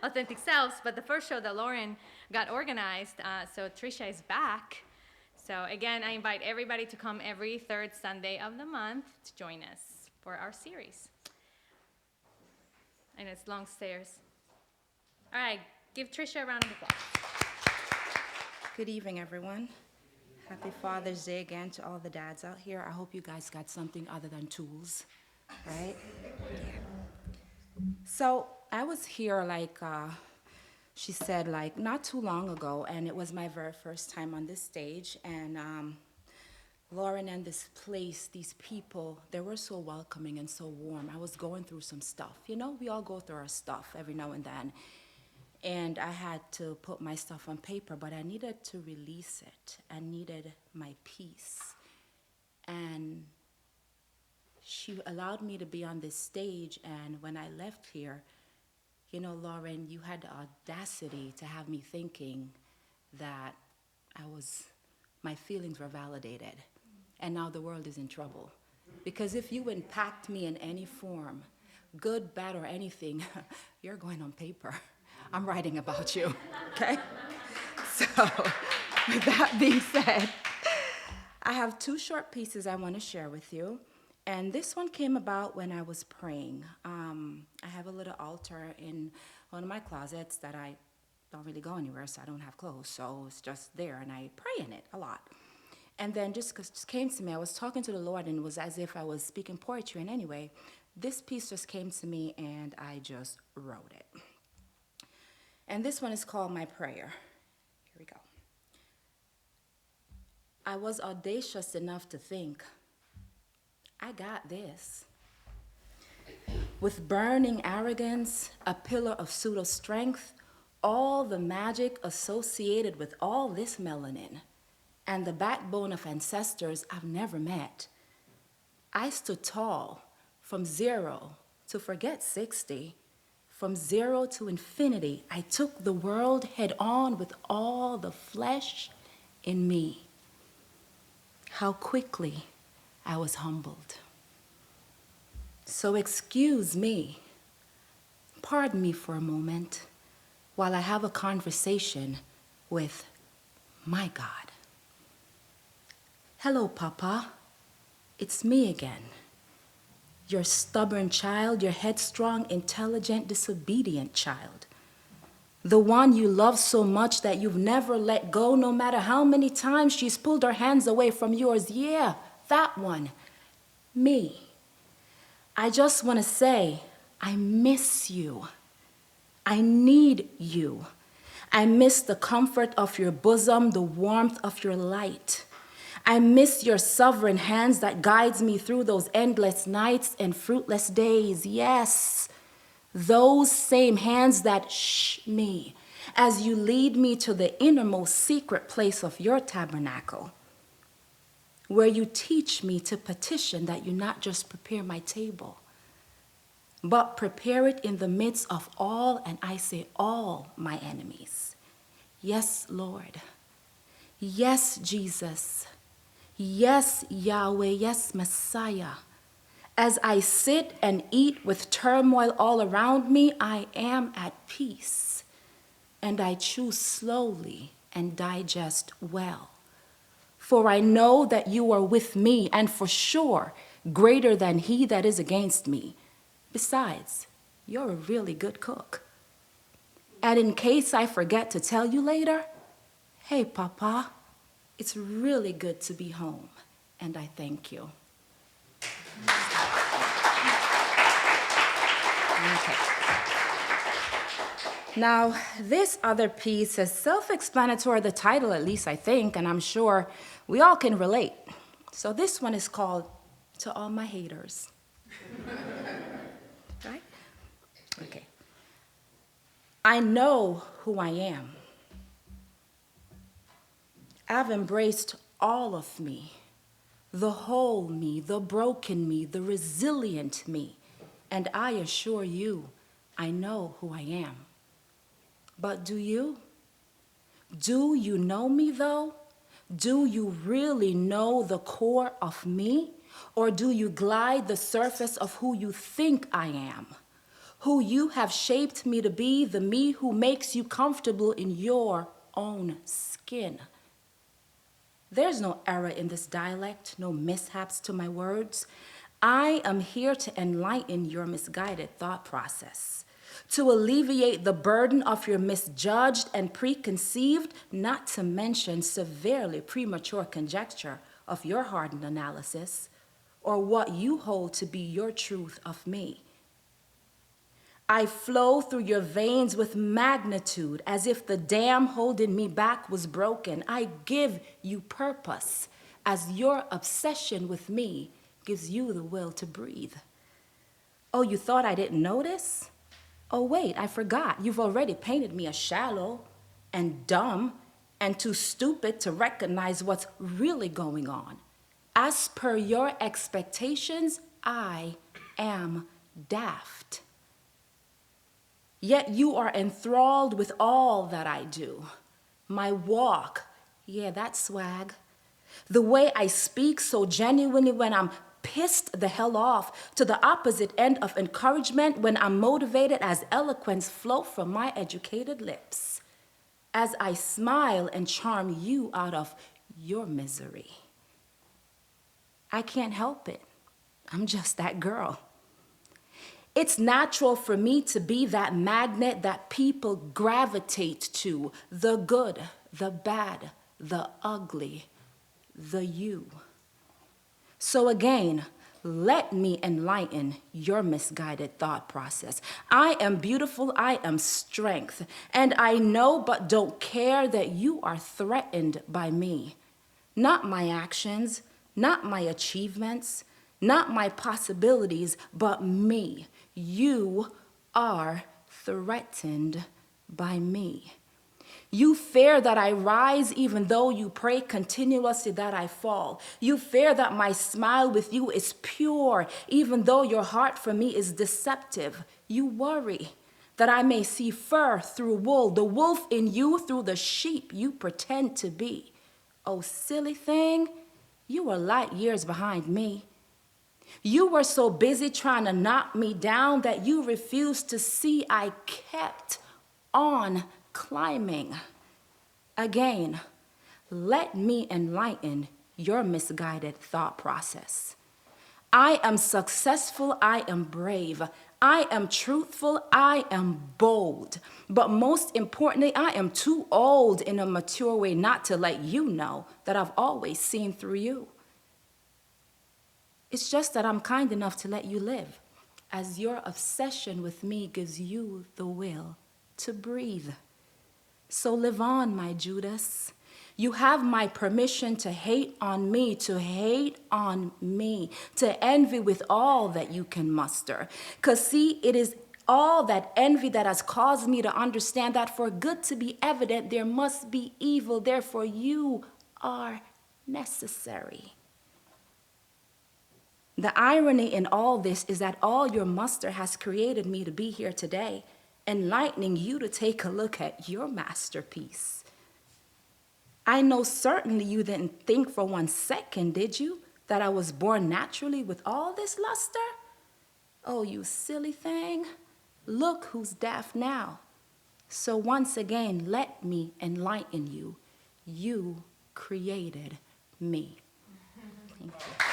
Authentic Selves, but the first show that Lauren got organized. So Trisha is back. So again, I invite everybody to come every third Sunday of the month to join us for our series. I know it's long stairs. All right, give Trisha a round of applause. Good evening, everyone. Happy Father's Day again to all the dads out here. I hope you guys got something other than tools, right? Yeah. So I was here, like she said, like not too long ago, and it was my very first time on this stage. And Lauren and this place, these people, they were so welcoming and so warm. I was going through some stuff. You know, we all go through our stuff every now and then. And I had to put my stuff on paper, but I needed to release it. I needed my peace. And she allowed me to be on this stage, and when I left here, you know, Lauren, you had the audacity to have me thinking that my feelings were validated. And now the world is in trouble. Because if you impact me in any form, good, bad, or anything, you're going on paper. I'm writing about you, okay? So, with that being said, I have two short pieces I want to share with you. And this one came about when I was praying. I have a little altar in one of my closets that I don't really go anywhere, so I don't have clothes. So it's just there, and I pray in it a lot. And then just came to me. I was talking to the Lord, and it was as if I was speaking poetry. And anyway, this piece just came to me, and I just wrote it. And this one is called My Prayer. Here we go. I was audacious enough to think, I got this. With burning arrogance, a pillar of pseudo-strength, all the magic associated with all this melanin, and the backbone of ancestors I've never met. I stood tall, from 0 to forget 60. From 0 to infinity, I took the world head on with all the flesh in me. How quickly I was humbled. So excuse me, pardon me for a moment while I have a conversation with my God. Hello, Papa. It's me again. Your stubborn child, your headstrong, intelligent, disobedient child. The one you love so much that you've never let go, no matter how many times she's pulled her hands away from yours. Yeah, that one. Me. I just want to say, I miss you. I need you. I miss the comfort of your bosom, the warmth of your light. I miss your sovereign hands that guides me through those endless nights and fruitless days. Yes, those same hands that shh me as you lead me to the innermost secret place of your tabernacle, where you teach me to petition that you not just prepare my table, but prepare it in the midst of all, and I say all, my enemies. Yes, Lord. Yes, Jesus. Yes, Yahweh. Yes, Messiah. As I sit and eat with turmoil all around me, I am at peace, and I chew slowly and digest well. For I know that you are with me, and for sure, greater than he that is against me. Besides, you're a really good cook. And in case I forget to tell you later, hey, Papa, it's really good to be home, and I thank you. Okay. Now, this other piece is self-explanatory, the title at least, I think, and I'm sure we all can relate. So this one is called To All My Haters. Right? Okay. I know who I am. I've embraced all of me, the whole me, the broken me, the resilient me, and I assure you, I know who I am. But do you? Do you know me though? Do you really know the core of me? Or do you glide the surface of who you think I am? Who you have shaped me to be, the me who makes you comfortable in your own skin. There's no error in this dialect, no mishaps to my words. I am here to enlighten your misguided thought process. to alleviate the burden of your misjudged and preconceived, not to mention severely premature conjecture of your hardened analysis, or what you hold to be your truth of me. I flow through your veins with magnitude, as if the dam holding me back was broken. I give you purpose, as your obsession with me gives you the will to breathe. Oh, you thought I didn't notice? Oh, wait, I forgot. You've already painted me as shallow and dumb and too stupid to recognize what's really going on. As per your expectations, I am daft. Yet you are enthralled with all that I do. My walk, yeah, that's swag. The way I speak so genuinely when I'm pissed the hell off, to the opposite end of encouragement when I'm motivated as eloquence flow from my educated lips. As I smile and charm you out of your misery. I can't help it. I'm just that girl. It's natural for me to be that magnet that people gravitate to, the good, the bad, the ugly, the you. So again, let me enlighten your misguided thought process. I am beautiful, I am strength, and I know but don't care that you are threatened by me. Not my actions, not my achievements, not my possibilities, but me. You are threatened by me. You fear that I rise even though you pray continuously that I fall. You fear that my smile with you is pure even though your heart for me is deceptive. You worry that I may see fur through wool, the wolf in you through the sheep you pretend to be. Oh, silly thing, you were light years behind me. You were so busy trying to knock me down that you refused to see I kept on climbing. Again, let me enlighten your misguided thought process. I am successful, I am brave, I am truthful, I am bold. But most importantly, I am too old in a mature way not to let you know that I've always seen through you. It's just that I'm kind enough to let you live, as your obsession with me gives you the will to breathe. So live on, my Judas. You have my permission to hate on me, to envy with all that you can muster. Because see, it is all that envy that has caused me to understand that for good to be evident, there must be evil. Therefore, you are necessary. The irony in all this is that all your muster has created me to be here today, enlightening you to take a look at your masterpiece. I know certainly you didn't think for 1 second, did you, that I was born naturally with all this luster? Oh, you silly thing. Look who's daft now. So once again, let me enlighten you. You created me. Thank you.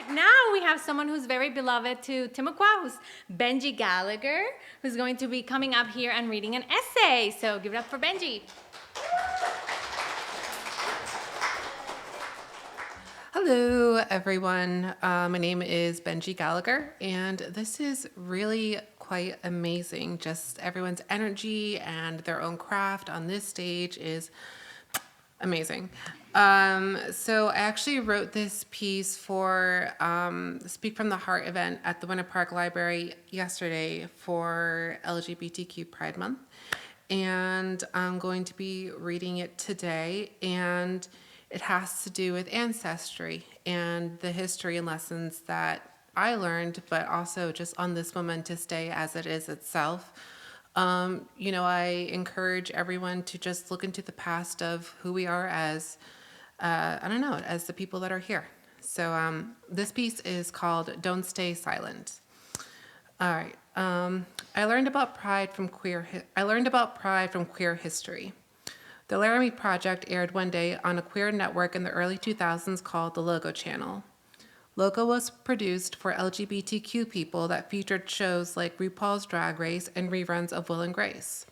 Now we have someone who's very beloved to Timuqua, who's Benji Gallagher, who's going to be coming up here and reading an essay. So give it up for Benji. Hello, everyone. My name is Benji Gallagher, and this is really quite amazing. Just everyone's energy and their own craft on this stage is amazing. So I actually wrote this piece for Speak from the Heart event at the Winter Park Library yesterday for LGBTQ Pride Month. And I'm going to be reading it today. And it has to do with ancestry and the history and lessons that I learned, but also just on this momentous day as it is itself. I encourage everyone to just look into the past of who we are as, as the people that are here. So this piece is called Don't Stay Silent. All right. I learned about pride from queer history. The Laramie Project aired one day on a queer network in the early 2000s called the Logo Channel. Logo was produced for LGBTQ people that featured shows like RuPaul's Drag Race and reruns of Will and Grace.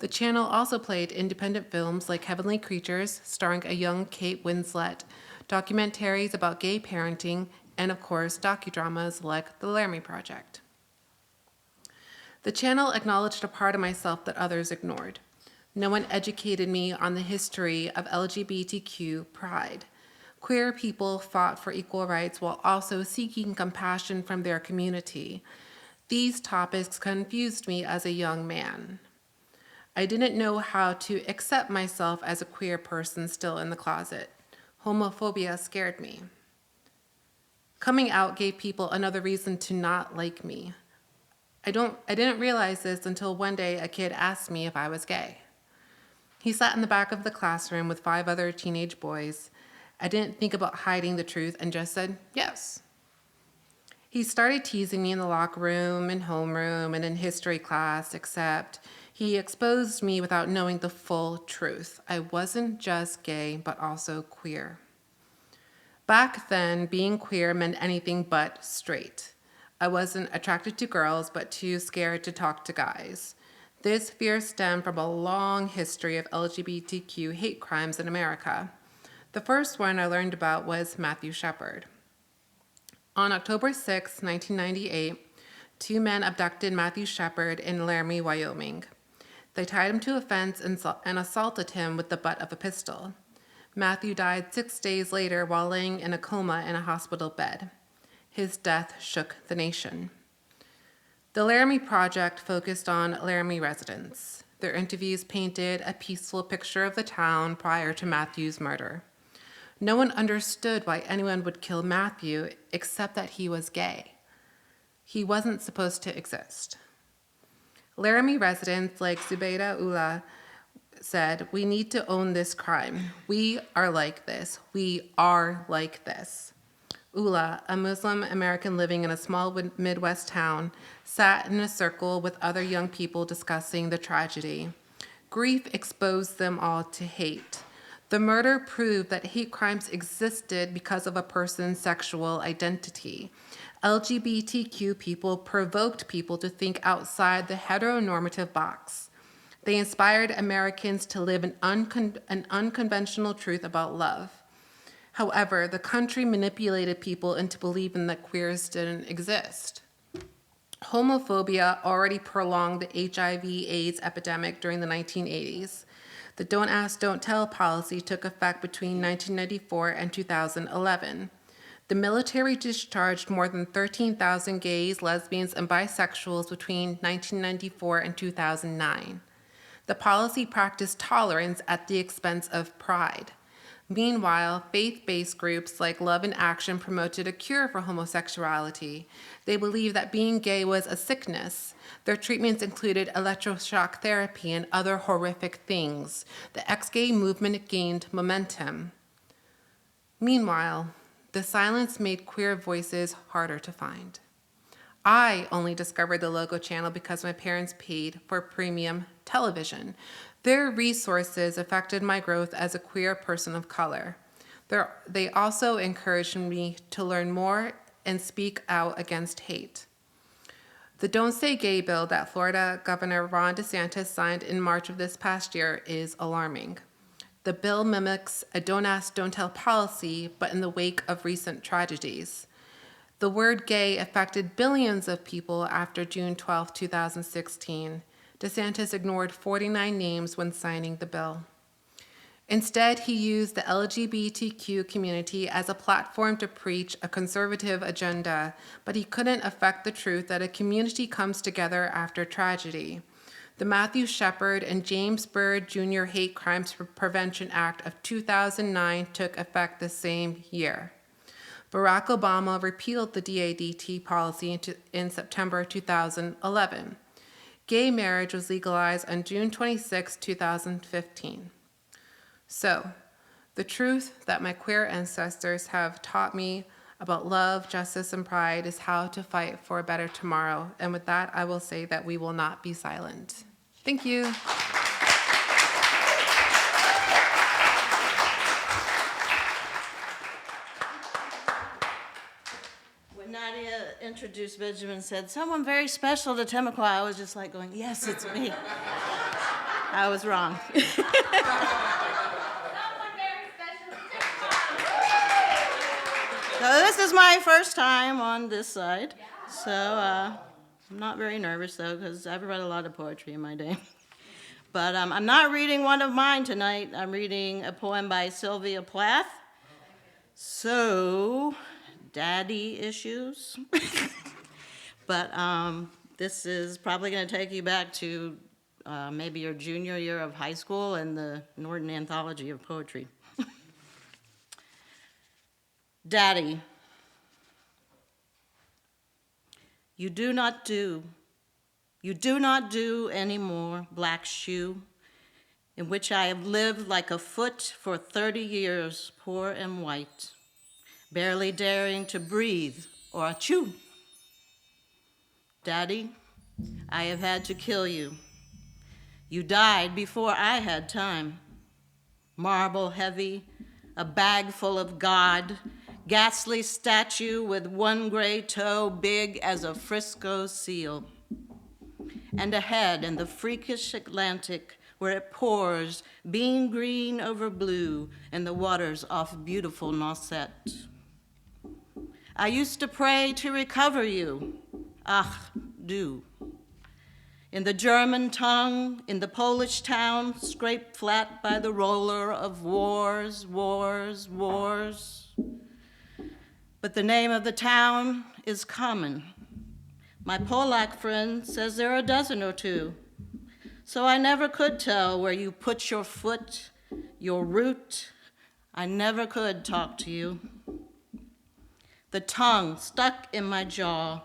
The channel also played independent films like Heavenly Creatures, starring a young Kate Winslet, documentaries about gay parenting, and of course, docudramas like The Laramie Project. The channel acknowledged a part of myself that others ignored. No one educated me on the history of LGBTQ pride. Queer people fought for equal rights while also seeking compassion from their community. These topics confused me as a young man. I didn't know how to accept myself as a queer person still in the closet. Homophobia scared me. Coming out gave people another reason to not like me. I didn't realize this until one day a kid asked me if I was gay. He sat in the back of the classroom with 5 other teenage boys. I didn't think about hiding the truth and just said, yes. He started teasing me in the locker room, in homeroom, and in history class, except he exposed me without knowing the full truth. I wasn't just gay, but also queer. Back then, being queer meant anything but straight. I wasn't attracted to girls, but too scared to talk to guys. This fear stemmed from a long history of LGBTQ hate crimes in America. The first one I learned about was Matthew Shepard. On October 6, 1998, 2 men abducted Matthew Shepard in Laramie, Wyoming. They tied him to a fence and assaulted him with the butt of a pistol. Matthew died 6 days later while laying in a coma in a hospital bed. His death shook the nation. The Laramie Project focused on Laramie residents. Their interviews painted a peaceful picture of the town prior to Matthew's murder. No one understood why anyone would kill Matthew except that he was gay. He wasn't supposed to exist. Laramie residents like Zubeida Ullah said, "We need to own this crime. We are like this. We are like this." Ullah, a Muslim American living in a small Midwest town, sat in a circle with other young people discussing the tragedy. Grief exposed them all to hate. The murder proved that hate crimes existed because of a person's sexual identity. LGBTQ people provoked people to think outside the heteronormative box. They inspired Americans to live an unconventional truth about love. However, the country manipulated people into believing that queers didn't exist. Homophobia already prolonged the HIV/AIDS epidemic during the 1980s. The Don't Ask, Don't Tell policy took effect between 1994 and 2011. The military discharged more than 13,000 gays, lesbians, and bisexuals between 1994 and 2009. The policy practiced tolerance at the expense of pride. Meanwhile, faith-based groups like Love in Action promoted a cure for homosexuality. They believed that being gay was a sickness. Their treatments included electroshock therapy and other horrific things. The ex-gay movement gained momentum. Meanwhile, the silence made queer voices harder to find. I only discovered the Logo channel because my parents paid for premium television. Their resources affected my growth as a queer person of color. They also encouraged me to learn more and speak out against hate. The Don't Say Gay bill that Florida Governor Ron DeSantis signed in March of this past year is alarming. The bill mimics a Don't Ask, Don't Tell policy, but in the wake of recent tragedies. The word gay affected billions of people after June 12, 2016. DeSantis ignored 49 names when signing the bill. Instead, he used the LGBTQ community as a platform to preach a conservative agenda, but he couldn't affect the truth that a community comes together after tragedy. The Matthew Shepard and James Byrd Jr. Hate Crimes Prevention Act of 2009 took effect the same year. Barack Obama repealed the DADT policy in September 2011. Gay marriage was legalized on June 26, 2015. So, the truth that my queer ancestors have taught me about love, justice, and pride is how to fight for a better tomorrow. And with that, I will say that we will not be silent. Thank you. introduced Benjamin and said, someone very special to Temecula, I was just like going, yes, it's me. I was wrong. So this is my first time on this side. So I'm not very nervous, though, because I've read a lot of poetry in my day. But I'm not reading one of mine tonight. I'm reading a poem by Sylvia Plath. So, daddy issues. But this is probably going to take you back to maybe your junior year of high school and the Norton Anthology of Poetry. Daddy, you do not do any more black shoe, in which I have lived like a foot for 30 years, poor and white, barely daring to breathe or chew. Daddy, I have had to kill you. You died before I had time. Marble heavy, a bag full of God, ghastly statue with one gray toe big as a Frisco seal, and a head in the freakish Atlantic where it pours bean green over blue and the waters off beautiful Nauset. I used to pray to recover you, ach, du. In the German tongue, in the Polish town, scraped flat by the roller of wars, wars, wars. But the name of the town is common. My Polak friend says there are a dozen or two. So I never could tell where you put your foot, your root. I never could talk to you. The tongue stuck in my jaw.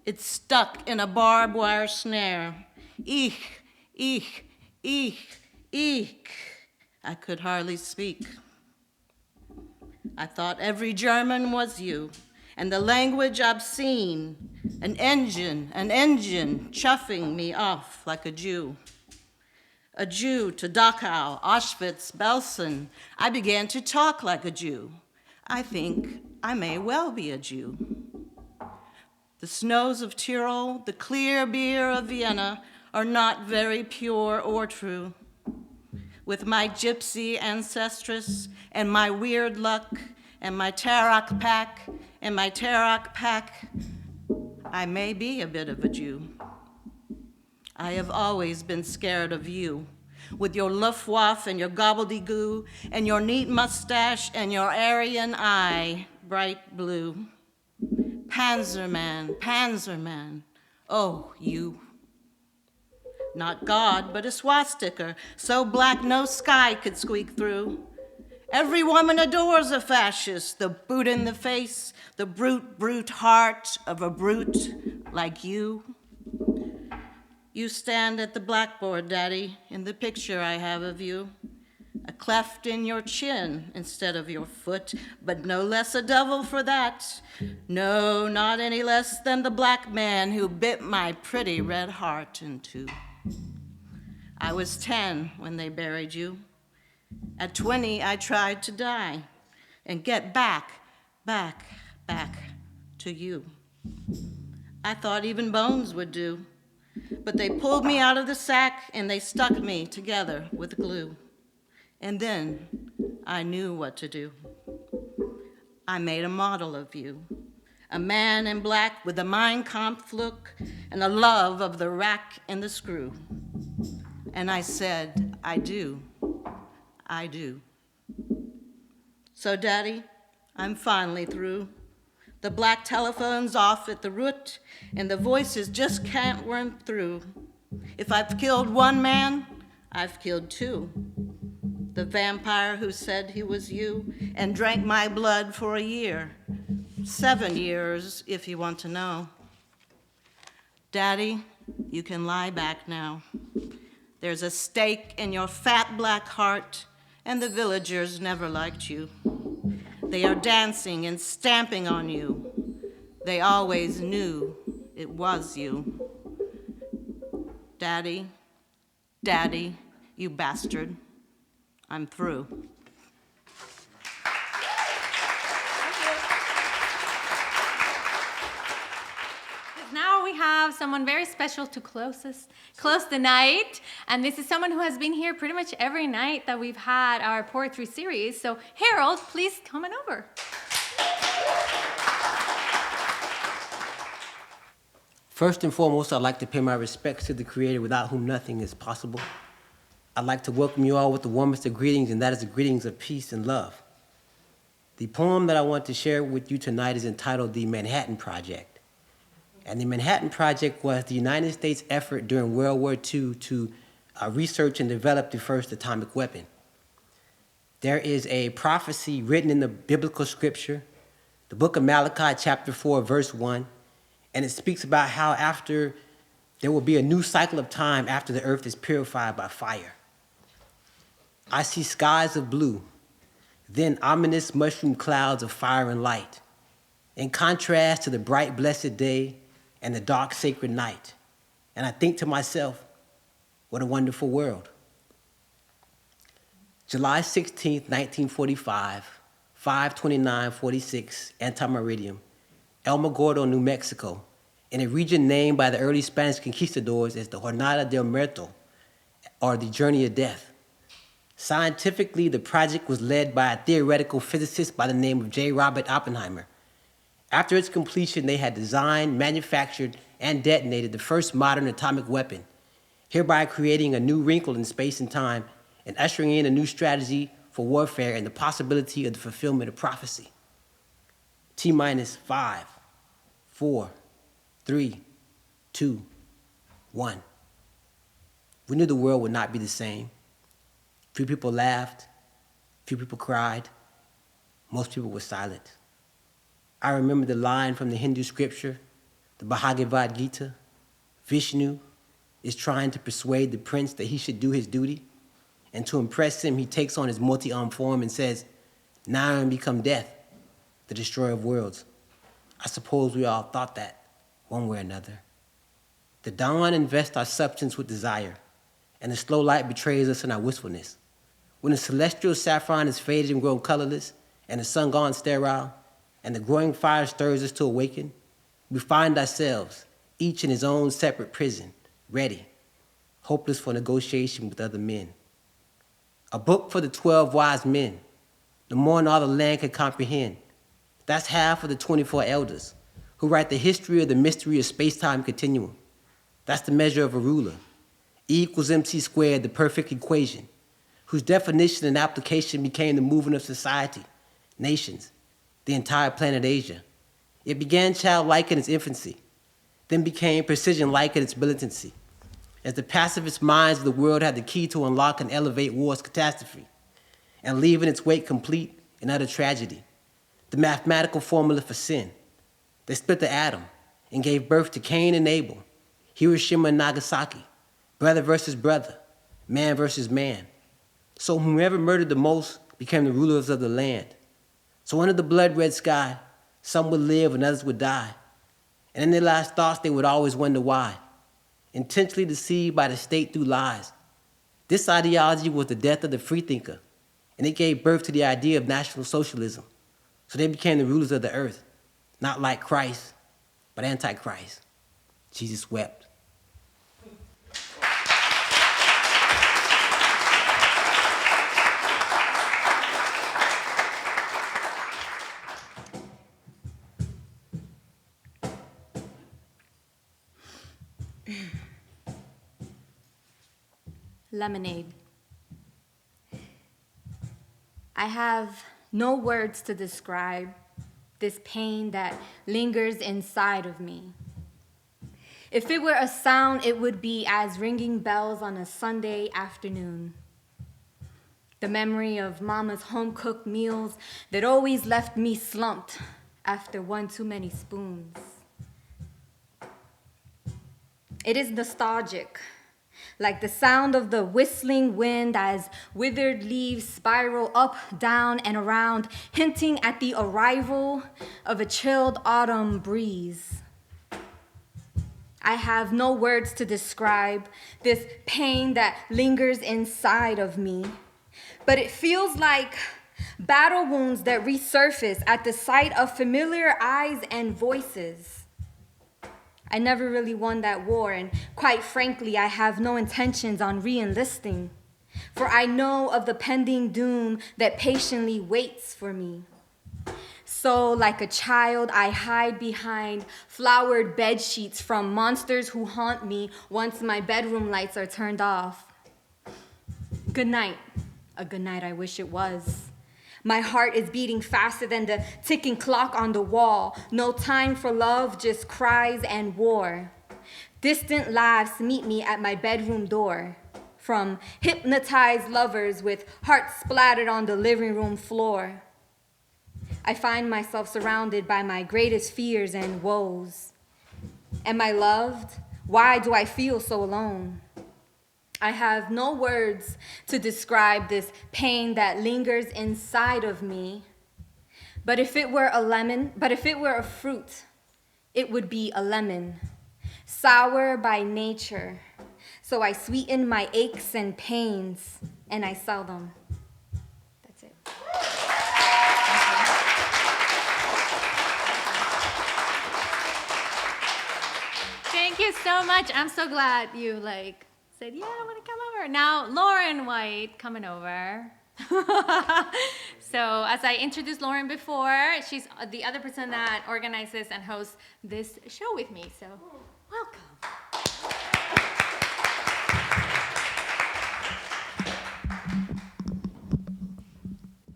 It's stuck in a barbed wire snare. Eek, eek, eek, eek. I could hardly speak. I thought every German was you, and the language obscene, an engine chuffing me off like a Jew. A Jew to Dachau, Auschwitz, Belsen. I began to talk like a Jew. I think I may well be a Jew. The snows of Tyrol, the clear beer of Vienna are not very pure or true. With my gypsy ancestress and my weird luck and my Tarak pack and my Tarak pack, I may be a bit of a Jew. I have always been scared of you, with your Luftwaffe and your gobbledygoo and your neat mustache and your Aryan eye, bright blue. Panzerman, Panzerman, oh, you. Not God, but a swastika, so black no sky could squeak through. Every woman adores a fascist, the boot in the face, the brute heart of a brute like you. You stand at the blackboard, Daddy, in the picture I have of you. A cleft in your chin instead of your foot, but no less a devil for that. No, not any less than the black man who bit my pretty red heart in two. I was 10 when they buried you. At 20, I tried to die and get back to you. I thought even bones would do, but they pulled me out of the sack and they stuck me together with glue. And then I knew what to do. I made a model of you, a man in black with a Mein Kampf look and a love of the rack and the screw. And I said, I do. So, Daddy, I'm finally through. The black telephone's off at the root, and the voices just can't worm through. If I've killed one man, I've killed two. The vampire who said he was you and drank my blood for a year. 7 years, if you want to know. Daddy, you can lie back now. There's a stake in your fat black heart, and the villagers never liked you. They are dancing and stamping on you. They always knew it was you. Daddy, you bastard, I'm through. we have someone very special to close the night. And this is someone who has been here pretty much every night that we've had our poetry series. So Harold, please come on over. First and foremost, I'd like to pay my respects to the Creator without whom nothing is possible. I'd like to welcome you all with the warmest of greetings, and that is the greetings of peace and love. The poem that I want to share with you tonight is entitled The Manhattan Project. And the Manhattan Project was the United States effort during World War II to research and develop the first atomic weapon. There is a prophecy written in the biblical scripture, the book of Malachi, chapter 4, verse 1, and it speaks about how after there will be a new cycle of time after the earth is purified by fire. I see skies of blue, then ominous mushroom clouds of fire and light, in contrast to the bright blessed day and the dark sacred night. And I think to myself, what a wonderful world. July 16th, 1945, 5:29:46 anti-meridium, Alamogordo, New Mexico, in a region named by the early Spanish conquistadors as the Jornada del Muerto, or the Journey of Death. Scientifically, the project was led by a theoretical physicist by the name of J. Robert Oppenheimer. After its completion, they had designed, manufactured, and detonated the first modern atomic weapon, hereby creating a new wrinkle in space and time and ushering in a new strategy for warfare and the possibility of the fulfillment of prophecy. T-minus 5, 4, 3, 2, 1. We knew the world would not be the same. Few people laughed, few people cried, most people were silent. I remember the line from the Hindu scripture, the Bhagavad Gita. Vishnu is trying to persuade the prince that he should do his duty, and to impress him, he takes on his multi-armed form and says, "Now I am become death, the destroyer of worlds." I suppose we all thought that, one way or another. The dawn invests our substance with desire, and the slow light betrays us in our wistfulness. When the celestial saffron is faded and grown colorless, and the sun gone sterile, and the growing fire stirs us to awaken, we find ourselves, each in his own separate prison, ready, hopeless for negotiation with other men. A book for the 12 wise men, the more than all the land can comprehend. That's half of the 24 elders, who write the history of the mystery of space-time continuum. That's the measure of a ruler. E equals MC squared, the perfect equation, whose definition and application became the movement of society, nations, the entire planet Asia. It began childlike in its infancy, then became precision-like in its militancy, as the pacifist minds of the world had the key to unlock and elevate war's catastrophe, and leave in its wake complete and utter tragedy, the mathematical formula for sin. They split the atom and gave birth to Cain and Abel, Hiroshima and Nagasaki, brother versus brother, man versus man. So whomever murdered the most became the rulers of the land. So under the blood-red sky, some would live and others would die. And in their last thoughts, they would always wonder why, intentionally deceived by the state through lies. This ideology was the death of the freethinker, and it gave birth to the idea of National Socialism. So they became the rulers of the earth, not like Christ, but Antichrist. Jesus wept. Lemonade. I have no words to describe this pain that lingers inside of me. If it were a sound, it would be as ringing bells on a Sunday afternoon. The memory of Mama's home-cooked meals that always left me slumped after one too many spoons. It is nostalgic, like the sound of the whistling wind as withered leaves spiral up, down, and around, hinting at the arrival of a chilled autumn breeze. I have no words to describe this pain that lingers inside of me, but it feels like battle wounds that resurface at the sight of familiar eyes and voices. I never really won that war, and quite frankly, I have no intentions on re-enlisting. For I know of the pending doom that patiently waits for me. So, like a child, I hide behind flowered bed sheets from monsters who haunt me once my bedroom lights are turned off. Good night. A good night I wish it was. My heart is beating faster than the ticking clock on the wall. No time for love, just cries and war. Distant laughs meet me at my bedroom door. From hypnotized lovers with hearts splattered on the living room floor. I find myself surrounded by my greatest fears and woes. Am I loved? Why do I feel so alone? I have no words to describe this pain that lingers inside of me. But if it were a fruit, it would be a lemon, sour by nature. So I sweeten my aches and pains, and I sell them. That's it. Thank you so much. I'm so glad you said, yeah, I want to come over. Now, Lauren White coming over. So as I introduced Lauren before, she's the other person that organizes and hosts this show with me. So welcome.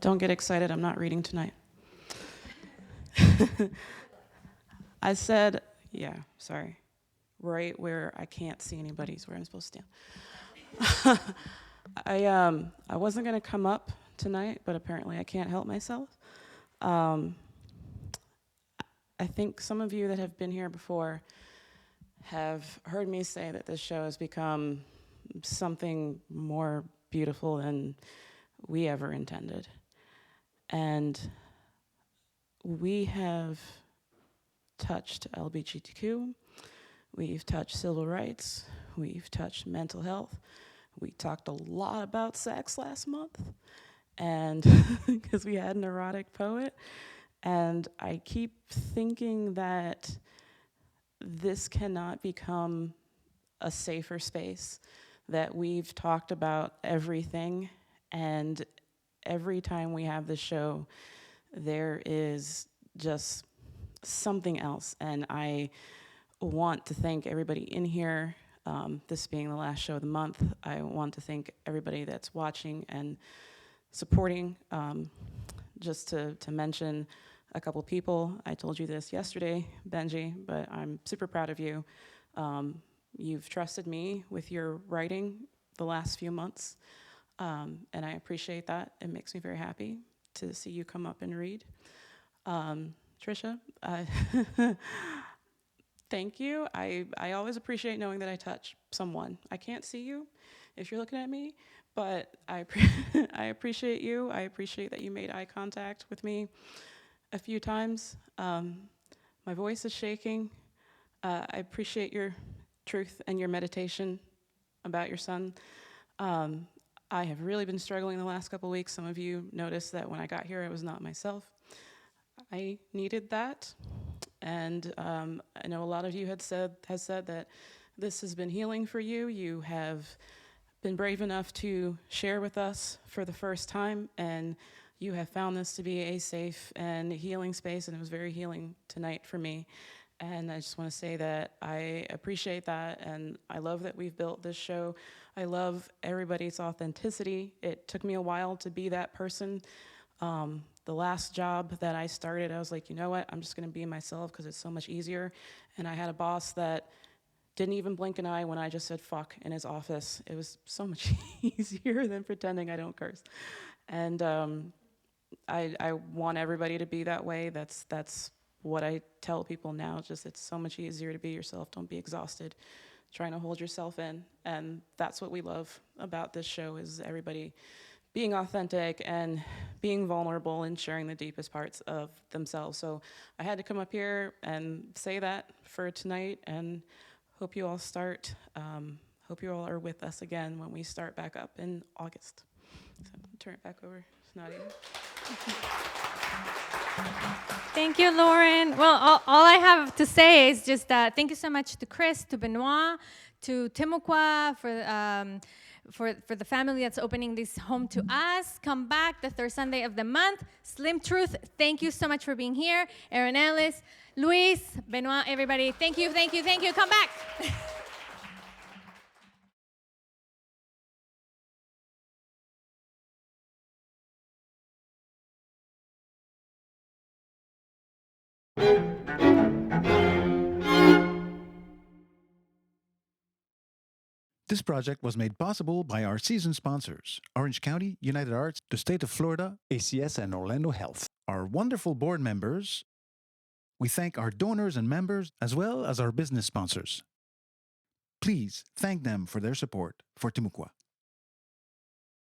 Don't get excited, I'm not reading tonight. I said, yeah, sorry, right where I can't see anybody is where I'm supposed to stand. I wasn't gonna come up tonight, but apparently I can't help myself. I think some of you that have been here before have heard me say that this show has become something more beautiful than we ever intended. And we have touched LGBTQ, we've touched civil rights, we've touched mental health. We talked a lot about sex last month, and because we had an erotic poet. And I keep thinking that this cannot become a safer space, that we've talked about everything, and every time we have this show, there is just something else. And I want to thank everybody in here, this being the last show of the month. I want to thank everybody that's watching and supporting. Just to mention a couple people, I told you this yesterday, Benji, but I'm super proud of you. You've trusted me with your writing the last few months, and I appreciate that. It makes me very happy to see you come up and read. Trisha, thank you. I always appreciate knowing that I touch someone. I can't see you if you're looking at me, but I appreciate you. I appreciate that you made eye contact with me a few times. My voice is shaking. I appreciate your truth and your meditation about your son. I have really been struggling the last couple weeks. Some of you noticed that when I got here, I was not myself. I needed that. And I know a lot of you has said that this has been healing for you. You have been brave enough to share with us for the first time, and you have found this to be a safe and healing space, and it was very healing tonight for me. And I just want to say that I appreciate that, and I love that we've built this show. I love everybody's authenticity. It took me a while to be that person. The last job that I started, I was like, you know what, I'm just gonna be myself because it's so much easier. And I had a boss that didn't even blink an eye when I just said fuck in his office. It was so much easier than pretending I don't curse. And I want everybody to be that way. That's what I tell people now. Just it's so much easier to be yourself. Don't be exhausted trying to hold yourself in. And that's what we love about this show, is everybody being authentic and being vulnerable and sharing the deepest parts of themselves. So I had to come up here and say that for tonight, and hope you all hope you all are with us again when we start back up in August. So turn it back over to Nadia. Thank you, Lauren. Well, all I have to say is just thank you so much to Chris, to Benoit, to Timuqua for the family that's opening this home to us. Come back the third Sunday of the month. Slim Truth, thank you so much for being here. Aaron Ellis, Luis, Benoit, everybody, thank you, thank you, thank you. Come back. This project was made possible by our season sponsors, Orange County, United Arts, the state of Florida, ACS, and Orlando Health. Our wonderful board members. We thank our donors and members, as well as our business sponsors. Please thank them for their support for Timuqua.